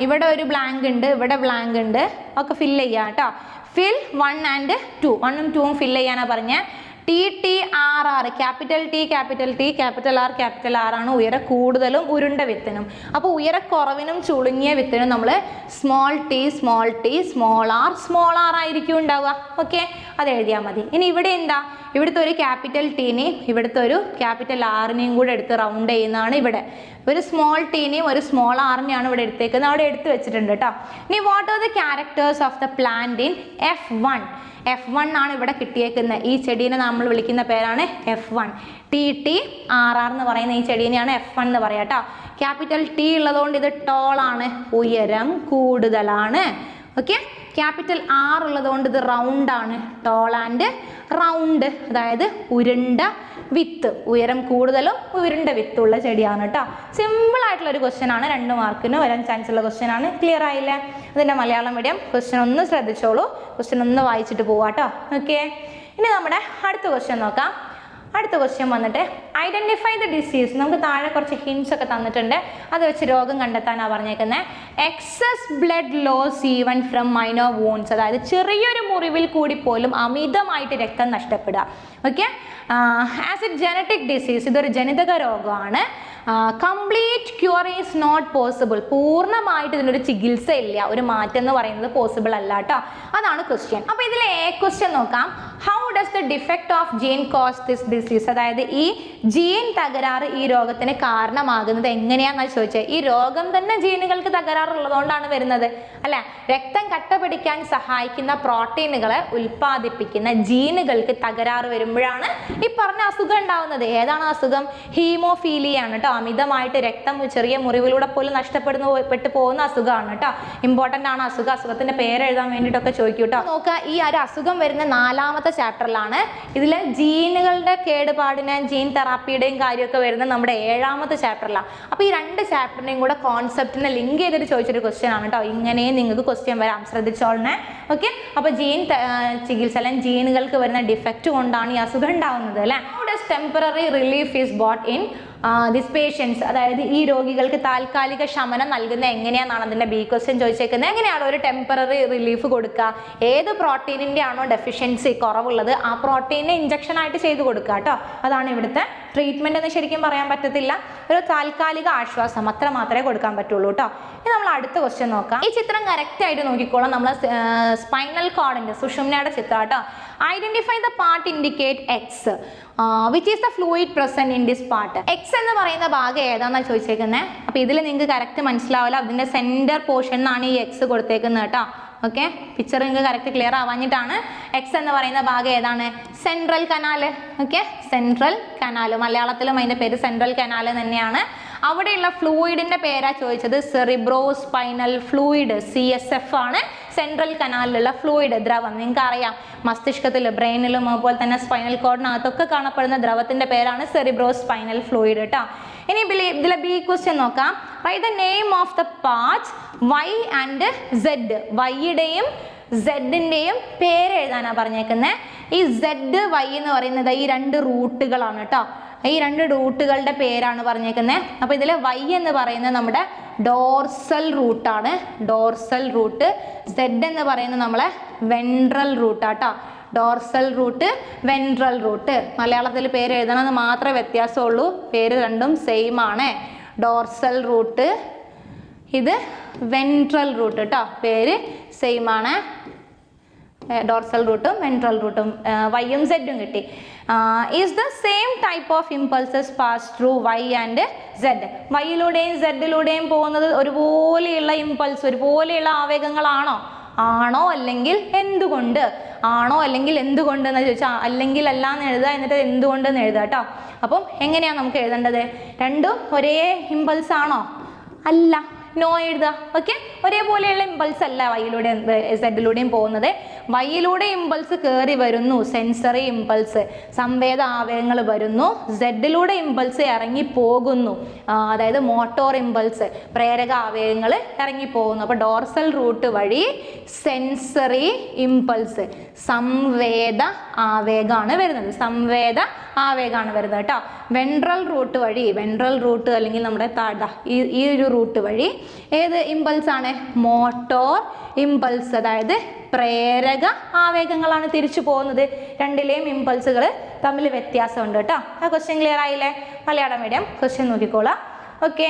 ഇവിടെ ഒരു ബ്ലാങ്ക് ഉണ്ട്, ഇവിടെ ബ്ലാങ്ക് ഉണ്ട്. ഒക്കെ ഫില്ല് ചെയ്യാം കേട്ടോ. ഫിൽ 1 and 2. 1ഉം 2ഉം ഫില്ല് ചെയ്യാനാണ് പറഞ്ഞത്. TTRR, capital T capital T capital R capital R ആണ് ഉയര കൂടുതലും ഉരുണ്ട വിത്തിനും. അപ്പോൾ ഉയരക്കുറവിനും ചുളുങ്ങിയ വിത്തിനും നമ്മൾ small t small t small r ആയിരിക്കും ഉണ്ടാവുക. ഓക്കെ, അത് എഴുതിയാൽ മതി. ഇനി ഇവിടെ എന്താ? ഇവിടുത്തെ ഒരു ക്യാപിറ്റൽ ടീനെയും ഇവിടുത്തെ ഒരു ക്യാപിറ്റൽ ആറിനെയും കൂടെ എടുത്ത് റൗണ്ട് ചെയ്യുന്നതാണ് ഇവിടെ. ഒരു സ്മോൾ ടീനെയും ഒരു സ്മോൾ ആറിനെയാണ് ഇവിടെ എടുത്തേക്കുന്നത്. അവിടെ എടുത്ത് വെച്ചിട്ടുണ്ട് കേട്ടോ. ഇനി what are the characters of the plant in F1? F1 ആണ് ഇവിടെ കിട്ടിയേക്കുന്നത്. ഈ ചെടീനെ നമ്മൾ വിളിക്കുന്ന പേരാണ് F1. TTRR എന്ന് പറയുന്ന ഈ ചെടീനെയാണ് F1 എന്ന് പറയാം കേട്ടോ. ക്യാപിറ്റൽ T ഉള്ളതുകൊണ്ട് ഇത് ടോൾ ആണ്, ഉയരം കൂടുതലാണ്. ഓക്കെ, ക്യാപിറ്റൽ R ഉള്ളതുകൊണ്ട് ഇത് റൗണ്ട് ആണ്, ടോൾ ആൻഡ് റൗണ്ട്, അതായത് ഉരുണ്ട വിത്ത്, ഉയരം കൂടുതലും ഉരുണ്ട വിത്തുള്ള ചെടിയാണ് കേട്ടോ. സിമ്പിൾ ആയിട്ടുള്ള ഒരു ക്വസ്റ്റ്യൻ ആണ്. 2 മാർക്കിന് വരാൻ ചാൻസ് ഉള്ള ക്വസ്റ്റ്യൻ ആണ്. ക്ലിയർ ആയില്ലേ? അതിൻ്റെ മലയാളം മീഡിയം ക്വസ്റ്റ്യൻ ഒന്ന് ശ്രദ്ധിച്ചോളൂ. ക്വസ്റ്റ്യൻ ഒന്ന് വായിച്ചിട്ട് പോവാട്ടോ. ഓക്കെ, ഇനി നമ്മുടെ അടുത്ത ക്വസ്റ്റ്യൻ നോക്കാം. അടുത്ത ക്വസ്റ്റ്യൻ വന്നിട്ട് ഐഡന്റിഫൈ ദ ഡിസീസ്. നമുക്ക് താഴെ കുറച്ച് ഹിൻസ് ഒക്കെ തന്നിട്ടുണ്ട്. അത് വെച്ച് രോഗം കണ്ടെത്താനാണ് പറഞ്ഞേക്കുന്നത്. Excess blood loss even from minor wounds, അതായത് ചെറിയൊരു മുറിവിൽ കൂടി പോലും അമിതമായിട്ട് രക്തം നഷ്ടപ്പെടുക. Okay, as a genetic disease, ഇതൊരു ജനിതക രോഗമാണ്. Complete cure is not possible, പൂർണ്ണമായിട്ട് ഇതിനൊരു ചികിത്സ ഇല്ല, ഒരു മാറ്റം എന്ന് പറയുന്നത് പോസിബിൾ അല്ല കേട്ടോ. അതാണ് ക്വസ്റ്റ്യൻ. അപ്പോൾ ഇതിലെ ക്വസ്റ്റ്യൻ നോക്കാം. How does the defect of gene cause this disease? അതായത് ഈ ജീൻ തകരാറ് ഈ രോഗത്തിന് കാരണമാകുന്നത് എങ്ങനെയാണെന്ന് ചോദിച്ചാൽ, ഈ രോഗം തന്നെ ജീനുകൾക്ക് തകരാറുള്ളതുകൊണ്ടാണ് വരുന്നത് അല്ലെ. രക്തം കട്ട പിടിക്കാൻ സഹായിക്കുന്ന പ്രോട്ടീനുകളെ ഉൽപ്പാദിപ്പിക്കുന്ന ജീനുകൾക്ക് തകരാറ് വരുമ്പോഴാണ് ഈ പറഞ്ഞ അസുഖം ഉണ്ടാവുന്നത്. ഏതാണ് അസുഖം? ഹീമോഫീലിയ ആണ് കേട്ടോ. അമിതമായിട്ട് രക്തം ചെറിയ മുറിവിലൂടെ പോലും നഷ്ടപ്പെട്ടു പോകുന്ന അസുഖമാണ് കേട്ടോ. ഇമ്പോർട്ടൻ്റ് ആണ് അസുഖം. അസുഖത്തിന്റെ പേര് എഴുതാൻ വേണ്ടിയിട്ടൊക്കെ ചോദിക്കും കേട്ടോ. നോക്കുക, ഈ ഒരു അസുഖം വരുന്ന 4ാമത്തെ ചാപ്റ്ററിലാണ്. ഇതിൽ ജീനുകളുടെ കേടുപാടിന് ജീൻ തെറാപ്പിയുടെയും കാര്യമൊക്കെ വരുന്നത് നമ്മുടെ 7ാമത്തെ ചാപ്റ്ററിലാണ്. അപ്പോൾ ഈ 2 ചാപ്റ്ററിനെയും കൂടെ കോൺസെപ്റ്റിനെ ലിങ്ക് ചെയ്തിട്ട് ചോദിച്ചൊരു ക്വസ്റ്റ്യൻ ആണ് കേട്ടോ. ഇങ്ങനെയും നിങ്ങൾക്ക് ക്വസ്റ്റ്യൻ വരാം, ശ്രദ്ധിച്ചോളണേ. ഓക്കെ, അപ്പോൾ ജീൻ ചികിത്സ അല്ലെങ്കിൽ ജീനുകൾക്ക് വരുന്ന ഡിഫക്റ്റ് കൊണ്ടാണ് ഈ അസുഖം ഉണ്ടാവുന്നത് അല്ലേ. How does temporary relief is bought in this patients? അതായത് ഈ രോഗികൾക്ക് താൽക്കാലിക ശമനം നൽകുന്ന എങ്ങനെയാണെന്നാണ് അതിൻ്റെ ബി ക്വസ്റ്റ്യൻ ചോദിച്ചേക്കുന്നത്. എങ്ങനെയാണ് ഒരു ടെമ്പററി റിലീഫ് കൊടുക്കുക? ഏത് പ്രോട്ടീനിൻ്റെ ആണോ ഡെഫിഷ്യൻസി കുറവുള്ളത് ആ പ്രോട്ടീനെ ഇഞ്ചക്ഷൻ ആയിട്ട് ചെയ്ത് കൊടുക്കുക കേട്ടോ. അതാണ് ഇവിടുത്തെ ട്രീറ്റ്മെന്റ് എന്ന് ശരിക്കും പറയാൻ പറ്റത്തില്ല, ഒരു താൽക്കാലിക ആശ്വാസം അത്ര മാത്രമേ കൊടുക്കാൻ പറ്റുള്ളൂ കേട്ടോ. ഇനി നമ്മൾ അടുത്ത ക്വസ്റ്റ്യൻ നോക്കാം. ഈ ചിത്രം കറക്റ്റ് ആയിട്ട് നോക്കിക്കോളാം. നമ്മൾ സ്പൈനൽ കോഡിന്റെ സുഷുമ്നയുടെ ചിത്രം കേട്ടോ. Identify the part indicate X which is the fluid present in this part. X എന്ന് പറയുന്ന ഭാഗം ഏതാണെന്നാണ് ചോദിച്ചേക്കുന്നത്. അപ്പോൾ ഇതിൽ നിങ്ങൾക്ക് കറക്റ്റ് മനസ്സിലാവില്ല, അതിന്റെ സെന്റർ പോർഷൻ എന്നാണ് ഈ എക്സ് കൊടുത്തേക്കുന്നത് കേട്ടോ. ഓക്കെ, പിക്ചർ നിങ്ങൾക്ക് കറക്റ്റ് ക്ലിയർ ആവാഞ്ഞിട്ടാണ്. എക്സ് എന്ന് പറയുന്ന ഭാഗം ഏതാണ്? Central canal. Okay, central canal, മലയാളത്തിലും അതിൻ്റെ പേര് സെൻട്രൽ കനാല് തന്നെയാണ്. അവിടെയുള്ള ഫ്ലൂയിഡിന്റെ പേരാ ചോദിച്ചത്, സെറിബ്രോ സ്പൈനൽ ഫ്ലൂയിഡ്, CSF ആണ്. സെൻട്രൽ കനാലിലുള്ള ഫ്ലൂയിഡ് ദ്രവം. നിങ്ങൾക്ക് അറിയാം മസ്തിഷ്കത്തിൽ ബ്രെയിനിലും അതുപോലെ തന്നെ സ്പൈനൽ കോഡിനകത്തൊക്കെ കാണപ്പെടുന്ന ദ്രവത്തിന്റെ പേരാണ് സെറിബ്രോ സ്പൈനൽ ഫ്ലൂയിഡ് കേട്ടോ. ഇനി ഇതിലെ ബി ക്വസ്റ്റ്യൻ നോക്കാം. Write the name of the parts Y and Z. വൈയുടെയും സെഡിന്റെയും പേര് എഴുതാനാണ് പറഞ്ഞേക്കുന്നത്. ഈ സെഡ് വൈ എന്ന് പറയുന്നത് ഈ രണ്ട് റൂട്ടുകളാണ് കേട്ടോ. ഈ രണ്ട് റൂട്ടുകളുടെ പേരാണ് പറഞ്ഞേക്കുന്നത്. അപ്പോൾ ഇതിൽ വൈ എന്ന് പറയുന്നത് നമ്മുടെ ഡോർസൽ റൂട്ടാണ്, ഡോർസൽ റൂട്ട്. സെഡ് എന്ന് പറയുന്നത് നമ്മളെ വെൻട്രൽ റൂട്ടാട്ടോ. Dorsal root, ventral root. മലയാളത്തിൽ പേര് എഴുതണമെന്ന് മാത്രമേ വ്യത്യാസമുള്ളൂ, പേര് രണ്ടും സെയിം ആണ്. ഡോർസൽ റൂട്ട്, ഇത് വെൻട്രൽ റൂട്ട് കേട്ടോ, പേര് സെയിം ആണ്. ഡോർസൽ റൂട്ടും വെൻട്രൽ റൂട്ടും വൈയും സെഡും കിട്ടി. Is the same type of impulses pass through Y and Z. വൈയിലൂടെയും സെഡിലൂടെയും പോകുന്നത് ഒരുപോലെയുള്ള ഇമ്പൾസ്, ഒരുപോലെയുള്ള ആവേഗങ്ങളാണോ? ആണോ അല്ലെങ്കിൽ എന്തുകൊണ്ട്? ആണോ അല്ലെങ്കിൽ എന്തുകൊണ്ട് എന്ന് ചോദിച്ചാൽ അല്ലെങ്കിൽ അല്ല എന്ന് എഴുതുക, എന്നിട്ട് എന്തുകൊണ്ടെന്ന് എഴുതുക കേട്ടോ. അപ്പം എങ്ങനെയാണ് നമുക്ക് എഴുതേണ്ടത്? രണ്ടും ഒരേ ഇമ്പൾസ് ആണോ? അല്ല, നോ എഴുതുക. ഓക്കെ, ഒരേപോലെയുള്ള ഇമ്പൾസ് അല്ല വൈയിലൂടെ സെഡിലൂടെയും പോകുന്നത്. വൈയിലൂടെ ഇമ്പൾസ് കയറി വരുന്നു, സെൻസറി ഇമ്പൾസ്, സംവേദ ആവേഗങ്ങൾ വരുന്നു. സെഡിലൂടെ ഇമ്പൾസ് ഇറങ്ങി പോകുന്നു, അതായത് മോട്ടോർ ഇമ്പൾസ്, പ്രേരക ആവേഗങ്ങൾ ഇറങ്ങി പോകുന്നു. അപ്പോൾ ഡോർസൽ റൂട്ട് വഴി സെൻസറി ഇമ്പൾസ്, സംവേദ ആവേഗമാണ് വരുന്നത്, സംവേദ ആവേഗമാണ് വരുന്നത് കേട്ടോ. വെൻട്രൽ റൂട്ട് വഴി, വെൻട്രൽ റൂട്ട് അല്ലെങ്കിൽ നമ്മുടെ ഈ ഒരു റൂട്ട് വഴി ഏത് ഇമ്പൾസ് ആണ്? മോട്ടോർ ഇമ്പൾസ്, അതായത് പ്രേരക ആവേഗങ്ങളാണ് തിരിച്ചു പോകുന്നത്. രണ്ടിലെയും ഇമ്പൾസുകൾ തമ്മിൽ വ്യത്യാസമുണ്ട് കേട്ടോ. ആ ക്വസ്റ്റ്യൻ ക്ലിയർ ആയില്ലേ? മലയാളം മീഡിയം ക്വസ്റ്റ്യൻ നോക്കിക്കോളാം. ഓക്കെ,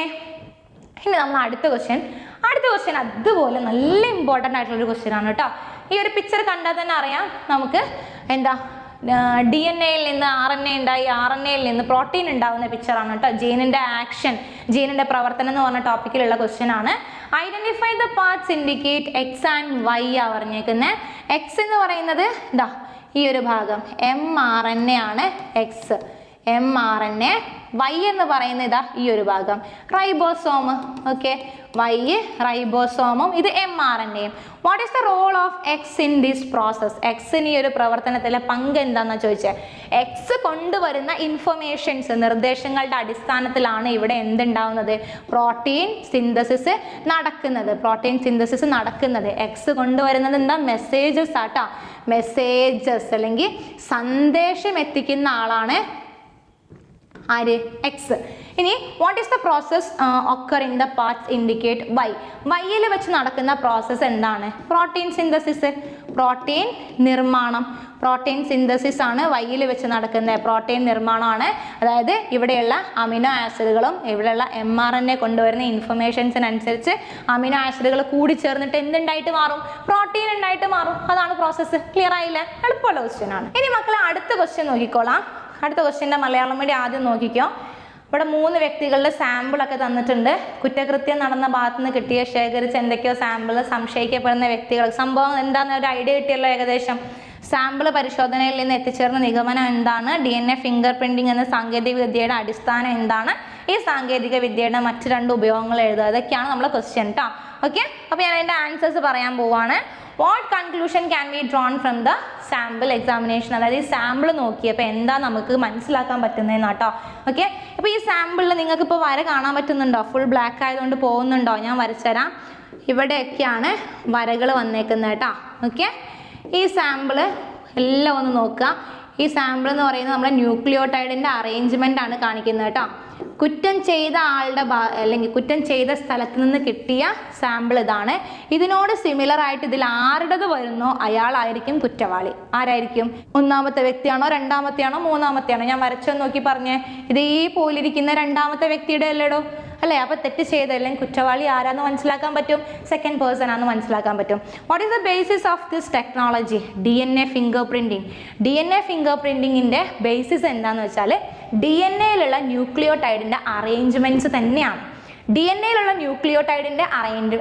ഇനി നമ്മൾ അടുത്ത ക്വസ്റ്റ്യൻ അതുപോലെ നല്ല ഇമ്പോർട്ടൻ്റ് ആയിട്ടുള്ളൊരു ക്വസ്റ്റ്യൻ ആണ് കേട്ടോ. ഈ ഒരു പിക്ചർ കണ്ടാൽ തന്നെ അറിയാം നമുക്ക് എന്താ DNA നിന്ന് RNA ഉണ്ടായി, RNAയിൽ നിന്ന് പ്രോട്ടീൻ ഉണ്ടാകുന്ന പിക്ചറാണ് കേട്ടോ. ജീനിന്റെ ആക്ഷൻ, ജീനിന്റെ പ്രവർത്തനം എന്ന് പറഞ്ഞ ടോപ്പിക്കിലുള്ള ക്വസ്റ്റ്യൻ ആണ്. Identify the parts indicate X and Y ആ പറഞ്ഞേക്കുന്നത്. എക്സ് എന്ന് പറയുന്നത് ഇതാ ഈ ഒരു ഭാഗം mRNA ആണ് എക്സ്, mRNA. വൈ എന്ന് പറയുന്നത് ഇതാ ഈ ഒരു ഭാഗം റൈബോസോം. ഓക്കെ, വൈ റൈബോസോമും ഇത് mRNAയും. What is the role of X in this process? എക്സിന് ഈ ഒരു പ്രവർത്തനത്തിലെ പങ്ക് എന്താണെന്ന് ചോദിച്ചാൽ, എക്സ് കൊണ്ടുവരുന്ന ഇൻഫർമേഷൻസ്, നിർദ്ദേശങ്ങളുടെ അടിസ്ഥാനത്തിലാണ് ഇവിടെ എന്തുണ്ടാവുന്നത്? പ്രോട്ടീൻ സിന്തസിസ് നടക്കുന്നത്. പ്രോട്ടീൻ സിന്തസിസ് നടക്കുന്നത് എക്സ് കൊണ്ടുവരുന്നത് എന്താ? മെസ്സേജസ് ആട്ടോ. മെസ്സേജസ് അല്ലെങ്കിൽ സന്ദേശം എത്തിക്കുന്ന ആളാണ് ആര്? എക്സ്. ഇനി what is the process occur in the parts indicate Y? വൈയിൽ വെച്ച് നടക്കുന്ന പ്രോസസ്സ് എന്താണ്? പ്രോട്ടീൻ സിന്തസിസ്, പ്രോട്ടീൻ നിർമ്മാണം. പ്രോട്ടീൻ സിന്തസിസ് ആണ് വൈയിൽ വെച്ച് നടക്കുന്നത്, പ്രോട്ടീൻ നിർമ്മാണമാണ്. അതായത് ഇവിടെയുള്ള അമിനോ ആസിഡുകളും ഇവിടെയുള്ള mRNA കൊണ്ടുവരുന്ന ഇൻഫർമേഷൻസിനനുസരിച്ച് അമിനോ ആസിഡുകൾ കൂടി ചേർന്നിട്ട് എന്തുണ്ടായിട്ട് മാറും? പ്രോട്ടീൻ ഉണ്ടായിട്ട് മാറും. അതാണ് പ്രോസസ്സ്. ക്ലിയർ ആയില്ലേ? എളുപ്പമുള്ള ക്വസ്റ്റ്യൻ ആണ്. ഇനി മക്കളെ അടുത്ത ക്വസ്റ്റ്യൻ നോക്കിക്കോളാം. അടുത്ത ക്വസ്റ്റ്യൻ്റെ മലയാളം മീഡിയം ആദ്യം നോക്കിക്കോ. ഇവിടെ 3 വ്യക്തികളുടെ സാമ്പിളൊക്കെ തന്നിട്ടുണ്ട്. കുറ്റകൃത്യം നടന്ന ഭാഗത്ത് നിന്ന് കിട്ടിയ ശേഖരിച്ച എന്തൊക്കെയോ സാമ്പിൾ, സംശയിക്കപ്പെടുന്ന വ്യക്തികൾ, സംഭവം എന്താണെന്ന് ഒരു ഐഡിയ കിട്ടിയല്ലോ ഏകദേശം. സാമ്പിൾ പരിശോധനയിൽ നിന്ന് എത്തിച്ചേർന്ന നിഗമനം എന്താണ്? DNA ഫിംഗർ പ്രിന്റിംഗ് എന്ന സാങ്കേതിക വിദ്യയുടെ അടിസ്ഥാനം എന്താണ്? ഈ സാങ്കേതിക വിദ്യയുടെ മറ്റ് 2 ഉപയോഗങ്ങൾ എഴുതുക. ഇതൊക്കെയാണ് നമ്മളെ ക്വസ്റ്റ്യൻ കേട്ടോ. ഓക്കെ, അപ്പോൾ ഞാൻ അതിൻ്റെ ആൻസേഴ്സ് പറയാൻ പോവാണ്. What conclusion can be drawn from the sample examination? അതായത് ഈ സാമ്പിൾ നോക്കിയപ്പോൾ എന്താ നമുക്ക് മനസ്സിലാക്കാൻ പറ്റുന്നതെന്ന് കേട്ടോ. ഓക്കെ, അപ്പോൾ ഈ സാമ്പിളിൽ നിങ്ങൾക്ക് ഇപ്പോൾ വര കാണാൻ പറ്റുന്നുണ്ടോ? ഫുൾ ബ്ലാക്ക് ആയതുകൊണ്ട് പോകുന്നുണ്ടോ? ഞാൻ വരച്ചുതരാം. ഇവിടെയൊക്കെയാണ് വരകൾ വന്നേക്കുന്നത് കേട്ടോ. ഓക്കെ, ഈ സാമ്പിള് എല്ലാം ഒന്ന് നോക്കുക. ഈ സാമ്പിൾ എന്ന് പറയുന്നത് നമ്മുടെ ന്യൂക്ലിയോടൈഡിൻ്റെ അറേഞ്ച്മെൻ്റ് ആണ് കാണിക്കുന്നത് കേട്ടോ. കുറ്റം ചെയ്ത ആളുടെ അല്ലെങ്കിൽ കുറ്റം ചെയ്ത സ്ഥലത്ത് നിന്ന് കിട്ടിയ സാമ്പിൾ ഇതാണ്. ഇതിനോട് സിമിലർ ആയിട്ട് ഇതിൽ ആരുടേത് വരുന്നോ അയാളായിരിക്കും കുറ്റവാളി. ആരായിരിക്കും? 1ാമത്തെ വ്യക്തിയാണോ, 2ാമത്തെയാണോ, 3ാമത്തെയാണോ? ഞാൻ വരച്ചൊന്ന് നോക്കി പറഞ്ഞേ. ഇതേ പോലിരിക്കുന്ന 2ാമത്തെ വ്യക്തിയുടെ അല്ലേടോ അല്ലേ? അപ്പോൾ തെറ്റ് ചെയ്ത അല്ലെങ്കിൽ കുറ്റവാളി ആരാന്ന് മനസ്സിലാക്കാൻ പറ്റും? സെക്കൻഡ് പേഴ്സൺ ആണെന്ന് മനസ്സിലാക്കാൻ പറ്റും. What is the basis of this technology? DNA fingerprinting. DNA finger പ്രിന്റിങ്ങിൻ്റെ ബേസിസ് എന്താണെന്ന് വെച്ചാൽ DNAയിലുള്ള ന്യൂക്ലിയോടൈഡിൻ്റെ അറേഞ്ച്മെൻറ്റ്സ് തന്നെയാണ്. DNA-യിലുള്ള ന്യൂക്ലിയോടൈഡിൻ്റെ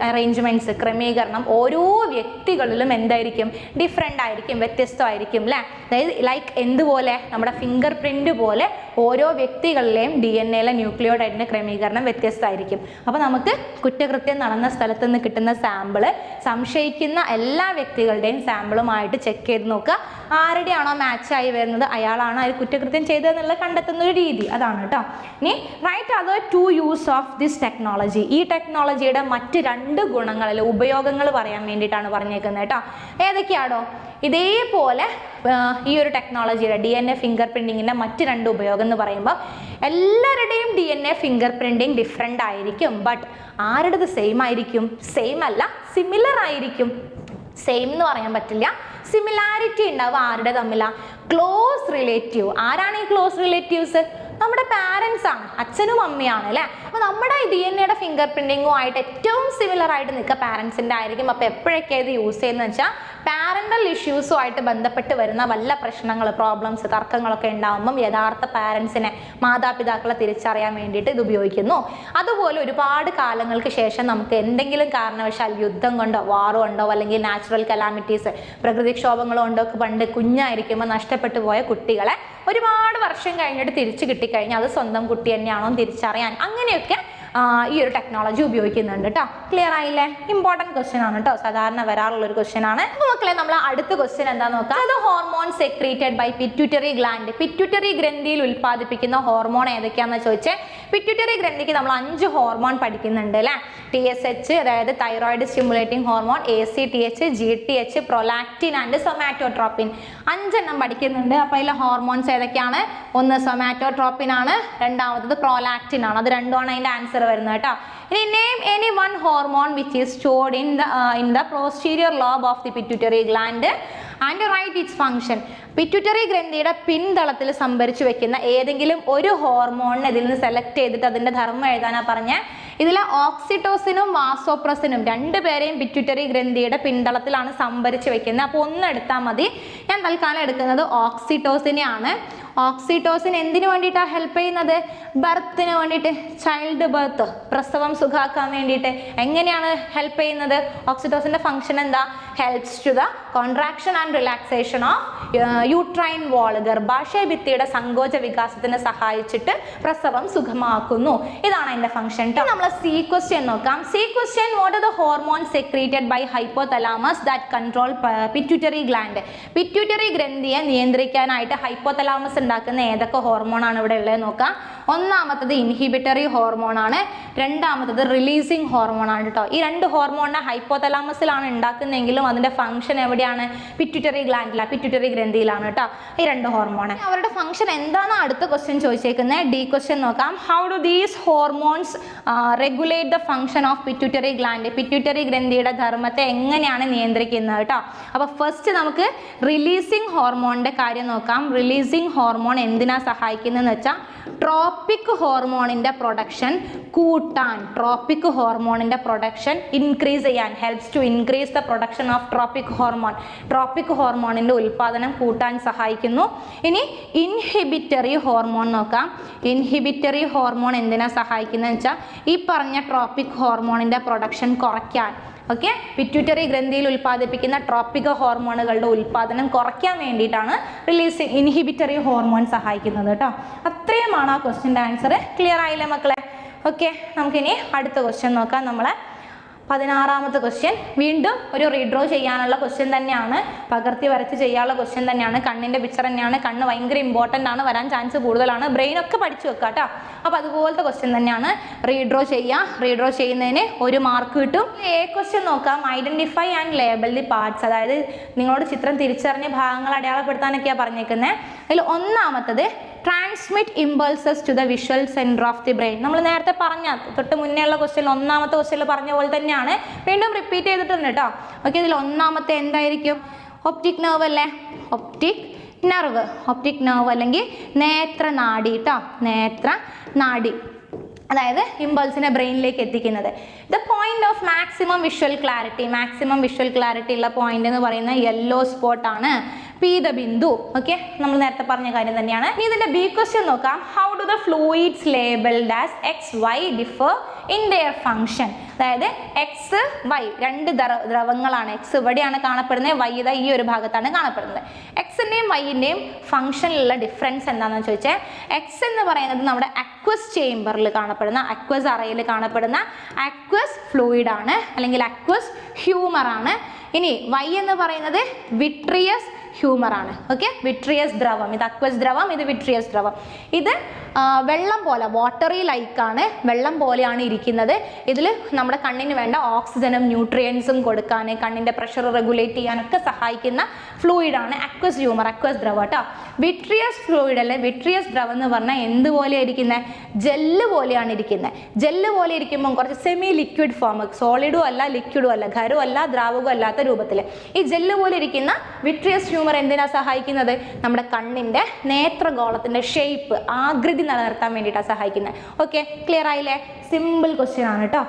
അറേഞ്ച്മെൻറ്റ്സ് ക്രമീകരണം ഓരോ വ്യക്തികളിലും എന്തായിരിക്കും? ഡിഫറെൻ്റ് ആയിരിക്കും, വ്യത്യസ്തമായിരിക്കും അല്ലേ? അതായത് ലൈക്ക് എന്തുപോലെ? നമ്മുടെ ഫിംഗർ പ്രിൻ്റ് പോലെ ഓരോ വ്യക്തികളിലെയും DNA-യിലെ ന്യൂക്ലിയോടൈഡിൻ്റെ ക്രമീകരണം വ്യത്യസ്തമായിരിക്കും. അപ്പോൾ നമുക്ക് കുറ്റകൃത്യം നടന്ന സ്ഥലത്ത് നിന്ന് കിട്ടുന്ന സാമ്പിള് സംശയിക്കുന്ന എല്ലാ വ്യക്തികളുടെയും സാമ്പിളുമായിട്ട് ചെക്ക് ചെയ്ത് നോക്കുക. ആരുടെയാണോ മാച്ചായി വരുന്നത് അയാളാണ് അതിൽ കുറ്റകൃത്യം ചെയ്തതെന്നുള്ളത് കണ്ടെത്തുന്ന ഒരു രീതി. അതാണ് കേട്ടോ. ഇനി write other 2 use of this technology. ഈ ടെക്നോളജിയുടെ മറ്റ് 2 ഗുണങ്ങളിൽ ഉപയോഗങ്ങൾ പറയാൻ വേണ്ടിയിട്ടാണ് പറഞ്ഞേക്കുന്നത് കേട്ടോ. ഏതൊക്കെയാണോ? ഇതേപോലെ ഈ ഒരു ടെക്നോളജിയുടെ DNA ഫിംഗർ പ്രിൻറ്റിങ്ങിൻ്റെ മറ്റ് 2 ഉപയോഗം എന്ന് പറയുമ്പോൾ എല്ലാവരുടെയും DNA ഫിംഗർ പ്രിൻറ്റിങ് ഡിഫറെൻ്റ് ആയിരിക്കും. ബട്ട് ആരുടേത് സെയിം ആയിരിക്കും? സെയിം അല്ല, സിമിലർ ആയിരിക്കും. സെയിം എന്ന് പറയാൻ പറ്റില്ല, സിമിലാരിറ്റി ഉണ്ടാവും. ആരുടെ തമ്മിലാണ്? Close relative. ആരാണ് ഈ ക്ലോസ് റിലേറ്റീവ്സ്? നമ്മുടെ പാരൻസ് ആണ്, അച്ഛനും അമ്മയാണ് അല്ലേ? അപ്പോൾ നമ്മുടെ DNA-യുടെ ഫിംഗർ പ്രിൻറ്റിങ്ങുമായിട്ട് ഏറ്റവും സിമിലർ ആയിട്ട് നിൽക്കുക പാരൻസിൻ്റെ ആയിരിക്കും. അപ്പോൾ എപ്പോഴൊക്കെ ഇത് യൂസ് ചെയ്യുന്നത് വെച്ചാൽ പാരൻ്റൽ ഇഷ്യൂസുമായിട്ട് ബന്ധപ്പെട്ട് വരുന്ന വല്ല പ്രശ്നങ്ങൾ, പ്രോബ്ലംസ്, തർക്കങ്ങളൊക്കെ ഉണ്ടാകുമ്പം യഥാർത്ഥ പാരൻസിനെ, മാതാപിതാക്കളെ തിരിച്ചറിയാൻ വേണ്ടിയിട്ട് ഇത് ഉപയോഗിക്കുന്നു. അതുപോലെ ഒരുപാട് കാലങ്ങൾക്ക് ശേഷം നമുക്ക് എന്തെങ്കിലും കാരണവശാൽ യുദ്ധം കൊണ്ടോ വാറോ ഉണ്ടോ അല്ലെങ്കിൽ നാച്ചുറൽ കലാമിറ്റീസ്, പ്രകൃതിക്ഷോഭങ്ങളോ ഉണ്ടോ ഒക്കെ പണ്ട് കുഞ്ഞായിരിക്കുമ്പോൾ നഷ്ടപ്പെട്ടു പോയ കുട്ടികളെ ഒരുപാട് വർഷം കഴിഞ്ഞിട്ട് തിരിച്ചു കിട്ടിക്കഴിഞ്ഞാൽ അത് സ്വന്തം കുട്ടി തന്നെയാണോ തിരിച്ചറിയാൻ അങ്ങനെയൊക്കെ ഈ ഒരു ടെക്നോളജി ഉപയോഗിക്കുന്നുണ്ട് കേട്ടോ. ക്ലിയർ ആയില്ലേ? ഇമ്പോർട്ടൻറ്റ് ക്വസ്റ്റ്യൻ ആണ് കേട്ടോ, സാധാരണ വരാറുള്ളൊരു ക്വസ്റ്റ്യൻ ആണ്. അപ്പോൾ മക്കളെ നമ്മൾ അടുത്ത ക്വസ്റ്റ്യൻ എന്താണെന്ന് നോക്കാം. അത് hormone secreted by pituitary gland. Pituitary ഗ്രന്ഥിയിൽ ഉൽപ്പാദിപ്പിക്കുന്ന ഹോർമോൺ ഏതൊക്കെയാണെന്ന് ചോദിച്ചാൽ പിറ്റ്യൂട്ടറി ഗ്രന്ഥിക്ക് നമ്മൾ 5 ഹോർമോൺ പഠിക്കുന്നുണ്ട് അല്ലേ? TSH അതായത് thyroid stimulating hormone, ACTH, GTH, prolactin and somatotropin. 5 എണ്ണം പഠിക്കുന്നുണ്ട്. അപ്പോൾ അതിലെ ഹോർമോൺസ് ഏതൊക്കെയാണ്? ഒന്ന് സൊമാറ്റോട്രോപ്പിൻ ആണ്, രണ്ടാമത്തത് പ്രൊലാക്റ്റിൻ ആണ്. അത് രണ്ടുമാണ് അതിൻ്റെ ആൻസർ വരുന്നത് കേട്ടോ. ഇനി name any one hormone which is stored in the posterior lobe of the pituitary gland and write its function. Pituitary ഗ്രന്ഥിയുടെ പിൻതളത്തിൽ സംഭരിച്ചു വെക്കുന്ന ഏതെങ്കിലും ഒരു ഹോർമോണിനെ ഇതിൽ നിന്ന് സെലക്ട് ചെയ്തിട്ട് അതിൻ്റെ ധർമ്മം എഴുതാനാണ് പറഞ്ഞത്. ഇതിൽ ഓക്സിറ്റോസിനും വാസോപ്രസിനും 2 പേരെയും പിറ്റ്യൂട്ടറി ഗ്രന്ഥിയുടെ പിൻതളത്തിലാണ് സംഭരിച്ചു വെക്കുന്നത്. അപ്പോൾ ഒന്ന് എടുത്താൽ മതി. ഞാൻ തൽക്കാലം എടുക്കുന്നത് ഓക്സിറ്റോസിനെയാണ്. ഓക്സിറ്റോസിൻ എന്തിനു വേണ്ടിയിട്ടാണ് ഹെൽപ്പ് ചെയ്യുന്നത്? ബർത്തിന് വേണ്ടിയിട്ട്, ചൈൽഡ് ബർത്ത്, പ്രസവം സുഖാക്കാൻ വേണ്ടിയിട്ട്. എങ്ങനെയാണ് ഹെൽപ്പ് ചെയ്യുന്നത്? ഓക്സിറ്റോസിൻ്റെ ഫംഗ്ഷൻ എന്താ? Helps to the contraction and relaxation of uterine wall. ഗർഭാശയ ഭിത്തിയുടെ സങ്കോച വികാസത്തിന് സഹായിച്ചിട്ട് പ്രസവം സുഖമാക്കുന്നു. ഇതാണ് അതിൻ്റെ ഫംഗ്ഷൻ. നമ്മൾ സി ക്വസ്റ്റ്യൻ നോക്കാം. C question, what are the hormone secreted by hypothalamus that control pituitary gland. Pituitary ഗ്രന്ഥിയെ നിയന്ത്രിക്കാനായിട്ട് ഹൈപ്പോതലാമസ് ഉണ്ടാക്കുന്ന ഏതൊക്കെ ഹോർമോൺ ആണ് ഇവിടെ ഉള്ളത് നോക്കാം. ഒന്നാമത്തത് ഇൻഹിബിറ്ററി ഹോർമോൺ ആണ്, രണ്ടാമത്തത് റിലീസിങ് ഹോർമോൺ ആണ് കേട്ടോ. ഈ 2 ഹോർമോണിനെ ഹൈപ്പോതലാമസിലാണ് ഉണ്ടാക്കുന്നതെങ്കിലും അതിൻ്റെ ഫംഗ്ഷൻ എവിടെയാണ്? പിറ്റ്യൂട്ടറി ഗ്ലാൻഡിലാണ്, പിറ്റ്യൂട്ടറി ഗ്രന്ഥിയിലാണ് കേട്ടോ ഈ 2 ഹോർമോൺ. അവരുടെ ഫംഗ്ഷൻ എന്താണ് അടുത്ത ക്വസ്റ്റ്യൻ ചോദിച്ചേക്കുന്നത്. ഡി ക്വസ്റ്റ്യൻ നോക്കാം. How do these hormones regulate the function of pituitary gland. Pituitary ഗ്രന്ഥിയുടെ ധർമ്മത്തെ എങ്ങനെയാണ് നിയന്ത്രിക്കുന്നത് കേട്ടോ. അപ്പോൾ ഫസ്റ്റ് നമുക്ക് റിലീസിങ് ഹോർമോണിൻ്റെ കാര്യം നോക്കാം. റിലീസിങ് ഹോർമോൺ എന്തിനാ സഹായിക്കുന്നതെന്ന് വെച്ചാൽ ട്രോപ്പിക് ഹോർമോണിൻ്റെ പ്രൊഡക്ഷൻ കൂട്ടാൻ, ട്രോപ്പിക് ഹോർമോണിൻ്റെ പ്രൊഡക്ഷൻ ഇൻക്രീസ് ചെയ്യാൻ, helps to increase the production of tropic hormone. Tropic ഹോർമോണിൻ്റെ ഉൽപ്പാദനം കൂട്ടാൻ സഹായിക്കുന്നു. ഇനി ഇൻഹിബിറ്ററി ഹോർമോൺ നോക്കാം. ഇൻഹിബിറ്ററി ഹോർമോൺ എന്തിനാ സഹായിക്കുന്നതെന്ന് വെച്ചാൽ ഈ പറഞ്ഞ ട്രോപ്പിക് ഹോർമോണിൻ്റെ പ്രൊഡക്ഷൻ കുറയ്ക്കാൻ. ഓക്കെ, പിറ്റ്യൂട്ടറി ഗ്രന്ഥിയിൽ ഉൽപ്പാദിപ്പിക്കുന്ന ട്രോപ്പിക് ഹോർമോണുകളുടെ ഉൽപ്പാദനം കുറയ്ക്കാൻ വേണ്ടിയിട്ടാണ് ഇൻഹിബിറ്ററി ഹോർമോൺ സഹായിക്കുന്നത് കേട്ടോ. അത്രയുമാണ് ആ ക്വസ്റ്റ്യൻ്റെ ആൻസർ. ക്ലിയർ ആയില്ലേ മക്കളെ? ഓക്കെ, നമുക്കിനി അടുത്ത ക്വസ്റ്റ്യൻ നോക്കാം. നമ്മളെ 16ാമത്തെ ക്വസ്റ്റ്യൻ വീണ്ടും ഒരു റീഡ്രോ ചെയ്യാനുള്ള ക്വസ്റ്റ്യൻ തന്നെയാണ്, പകർത്തി വരച്ച് ചെയ്യാനുള്ള ക്വസ്റ്റ്യൻ തന്നെയാണ്. കണ്ണിൻ്റെ പിക്ചർ തന്നെയാണ്. കണ്ണ് ഭയങ്കര ഇമ്പോർട്ടൻ്റ് ആണ്, വരാൻ ചാൻസ് കൂടുതലാണ്. ബ്രെയിനൊക്കെ പഠിച്ചു വെക്കുക കേട്ടോ. അപ്പോൾ അതുപോലത്തെ ക്വസ്റ്റ്യൻ തന്നെയാണ്. റീഡ്രോ ചെയ്യുക. റീഡ്രോ ചെയ്യുന്നതിന് 1 മാർക്ക് കിട്ടും. എ ക്വസ്റ്റ്യൻ നോക്കാം. Identify and label the parts. അതായത് നിങ്ങളോട് ചിത്രം തിരിച്ചറിഞ്ഞ ഭാഗങ്ങൾ അടയാളപ്പെടുത്താനൊക്കെയാണ് പറഞ്ഞേക്കുന്നത്. അതിൽ ഒന്നാമത്തത് transmit impulses to the visual centre of the brain. നമ്മൾ നേരത്തെ പറഞ്ഞ തൊട്ട് മുന്നേ ഉള്ള ക്വസ്റ്റ്യൻ, ഒന്നാമത്തെ ക്വസ്റ്റ്യനിൽ പറഞ്ഞ പോലെ തന്നെയാണ്, വീണ്ടും റിപ്പീറ്റ് ചെയ്തിട്ടുണ്ട് കേട്ടോ. ഓക്കെ, ഇതിൽ ഒന്നാമത്തെ എന്തായിരിക്കും? ഒപ്റ്റിക് നെർവ് അല്ലേ? ഒപ്റ്റിക് നെർവ്, ഒപ്റ്റിക് നെർവ് അല്ലെങ്കിൽ നേത്രനാഡി കേട്ടോ. നേത്രനാഡി അതായത് ഇമ്പൾസിനെ ബ്രെയിനിലേക്ക് എത്തിക്കുന്നത്. The point of maximum visual clarity. Maximum visual clarity ഉള്ള പോയിന്റ് എന്ന് പറയുന്നത് യെല്ലോ സ്പോട്ടാണ്. പീതബിന്ദു. ഓക്കെ, നമ്മൾ നേരത്തെ പറഞ്ഞ കാര്യം തന്നെയാണ്. ഇനി ഇതിന്റെ ബി ക്വസ്റ്റ്യൻ നോക്കാം. How do the fluids labelled as X Y differ in their function? അതായത് എക്സ് വൈ രണ്ട് ദ്രവങ്ങളാണ്. എക്സ് ഇവിടെയാണ് കാണപ്പെടുന്നത്, വൈ ഇതാ ഈ ഒരു ഭാഗത്താണ് കാണപ്പെടുന്നത്. എക്സിന്റെയും വൈന്റെയും ഫംഗ്ഷനിലുള്ള ഡിഫറൻസ് എന്താണെന്ന് ചോദിച്ചാൽ, എക്സ് എന്ന് പറയുന്നത് നമ്മുടെ അക്വസ് ചേംബറിൽ കാണപ്പെടുന്ന, അക്വസ് അറയിൽ കാണപ്പെടുന്ന അക്വസ് ഫ്ലൂയിഡ് ആണ്, അല്ലെങ്കിൽ അക്വസ് ഹ്യൂമർ ആണ്. ഇനി വൈ എന്ന് പറയുന്നത് വിട്രിയസ് ഹ്യൂമർ ആണ്. ഓക്കെ, വിട്രിയസ് ദ്രവം. ഇത് അക്വസ് ദ്രവം, ഇത് വിട്രിയസ് ദ്രവം. ഇത് വെള്ളം പോലെ, വാട്ടറി ലൈക്കാണ്, വെള്ളം പോലെയാണ് ഇരിക്കുന്നത്. ഇതിൽ നമ്മുടെ കണ്ണിന് വേണ്ട ഓക്സിജനും ന്യൂട്രിയൻസും കൊടുക്കാൻ, കണ്ണിൻ്റെ പ്രഷർ റെഗുലേറ്റ് ചെയ്യാനൊക്കെ സഹായിക്കുന്ന ഫ്ലൂയിഡാണ് അക്വസ് ഹ്യൂമർ, അക്വസ് ദ്രവം കേട്ടോ. വിട്രിയസ് ഫ്ലൂയിഡ് അല്ലെ വിട്രിയസ് ദ്രവം എന്ന് പറഞ്ഞാൽ എന്തുപോലെയാണ് ഇരിക്കുന്നത്? ജെല്ല് പോലെയാണ് ഇരിക്കുന്നത്. ജെല്ല് പോലെ ഇരിക്കുമ്പോൾ കുറച്ച് സെമി ലിക്വിഡ് ഫോം, സോളിഡും അല്ല ലിക്വിഡും അല്ല, ഖരവും അല്ല ദ്രാവകവും അല്ലാത്ത രൂപത്തിൽ ഈ ജെല്ല് പോലെ ഇരിക്കുന്ന വിട്രിയസ് ഹ്യൂമർ എന്തിനാ സഹായിക്കുന്നത്? നമ്മുടെ കണ്ണിൻ്റെ നേത്രഗോളത്തിൻ്റെ ഷേപ്പ്, ആകൃതി നിലനിർത്താൻ വേണ്ടിയിട്ടാണ് സഹായിക്കുന്നത്. ഓക്കെ, ക്ലിയർ ആയില്ലേ? സിമ്പിൾ ക്വസ്റ്റ്യൻ ആണ് കേട്ടോ.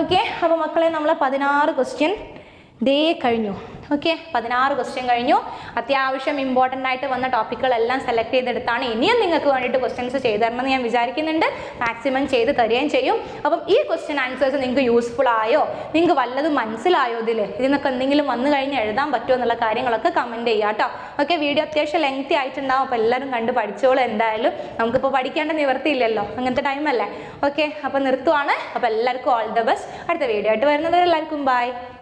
ഓക്കെ, അപ്പോൾ മക്കളെ നമ്മൾ 16 ക്വസ്റ്റ്യൻ ദേ കഴിഞ്ഞു. ഓക്കെ, 16 ക്വസ്റ്റ്യൻ കഴിഞ്ഞു. അത്യാവശ്യം ഇമ്പോർട്ടൻ്റ് ആയിട്ട് വന്ന ടോപ്പിക്കുകളെല്ലാം സെലക്ട് ചെയ്തെടുത്താണ് ഇനിയും നിങ്ങൾക്ക് വേണ്ടിയിട്ട് ക്വസ്റ്റ്യൻസ് ചെയ്തു തരണമെന്ന് ഞാൻ വിചാരിക്കുന്നുണ്ട്. മാക്സിമം ചെയ്ത് തരികയും ചെയ്യും. അപ്പം ഈ ക്വസ്റ്റ്യൻ ആൻസേഴ്സ് നിങ്ങൾക്ക് യൂസ്ഫുൾ ആയോ, നിങ്ങൾക്ക് വല്ലതും മനസ്സിലായോ, ഇതിൽ നിന്നൊക്കെ എന്തെങ്കിലും വന്നു കഴിഞ്ഞ് എഴുതാൻ പറ്റുമോ എന്നുള്ള കാര്യങ്ങളൊക്കെ കമൻറ്റ് ചെയ്യുക കേട്ടോ. ഓക്കെ, വീഡിയോ അത്യാവശ്യം ലെങ്തി ആയിട്ടുണ്ടാവും, അപ്പോൾ എല്ലാവരും കണ്ട് പഠിച്ചോളൂ. എന്തായാലും നമുക്കിപ്പോൾ പഠിക്കേണ്ട നിവർത്തിയില്ലല്ലോ, അങ്ങനത്തെ ടൈമല്ലേ. ഓക്കെ, അപ്പോൾ നിർത്തുവാണ്. അപ്പോൾ എല്ലാവർക്കും ഓൾ ദ ബെസ്റ്റ്. അടുത്ത വീഡിയോ ആയിട്ട് വരുന്നത് എല്ലാവർക്കും ബൈ.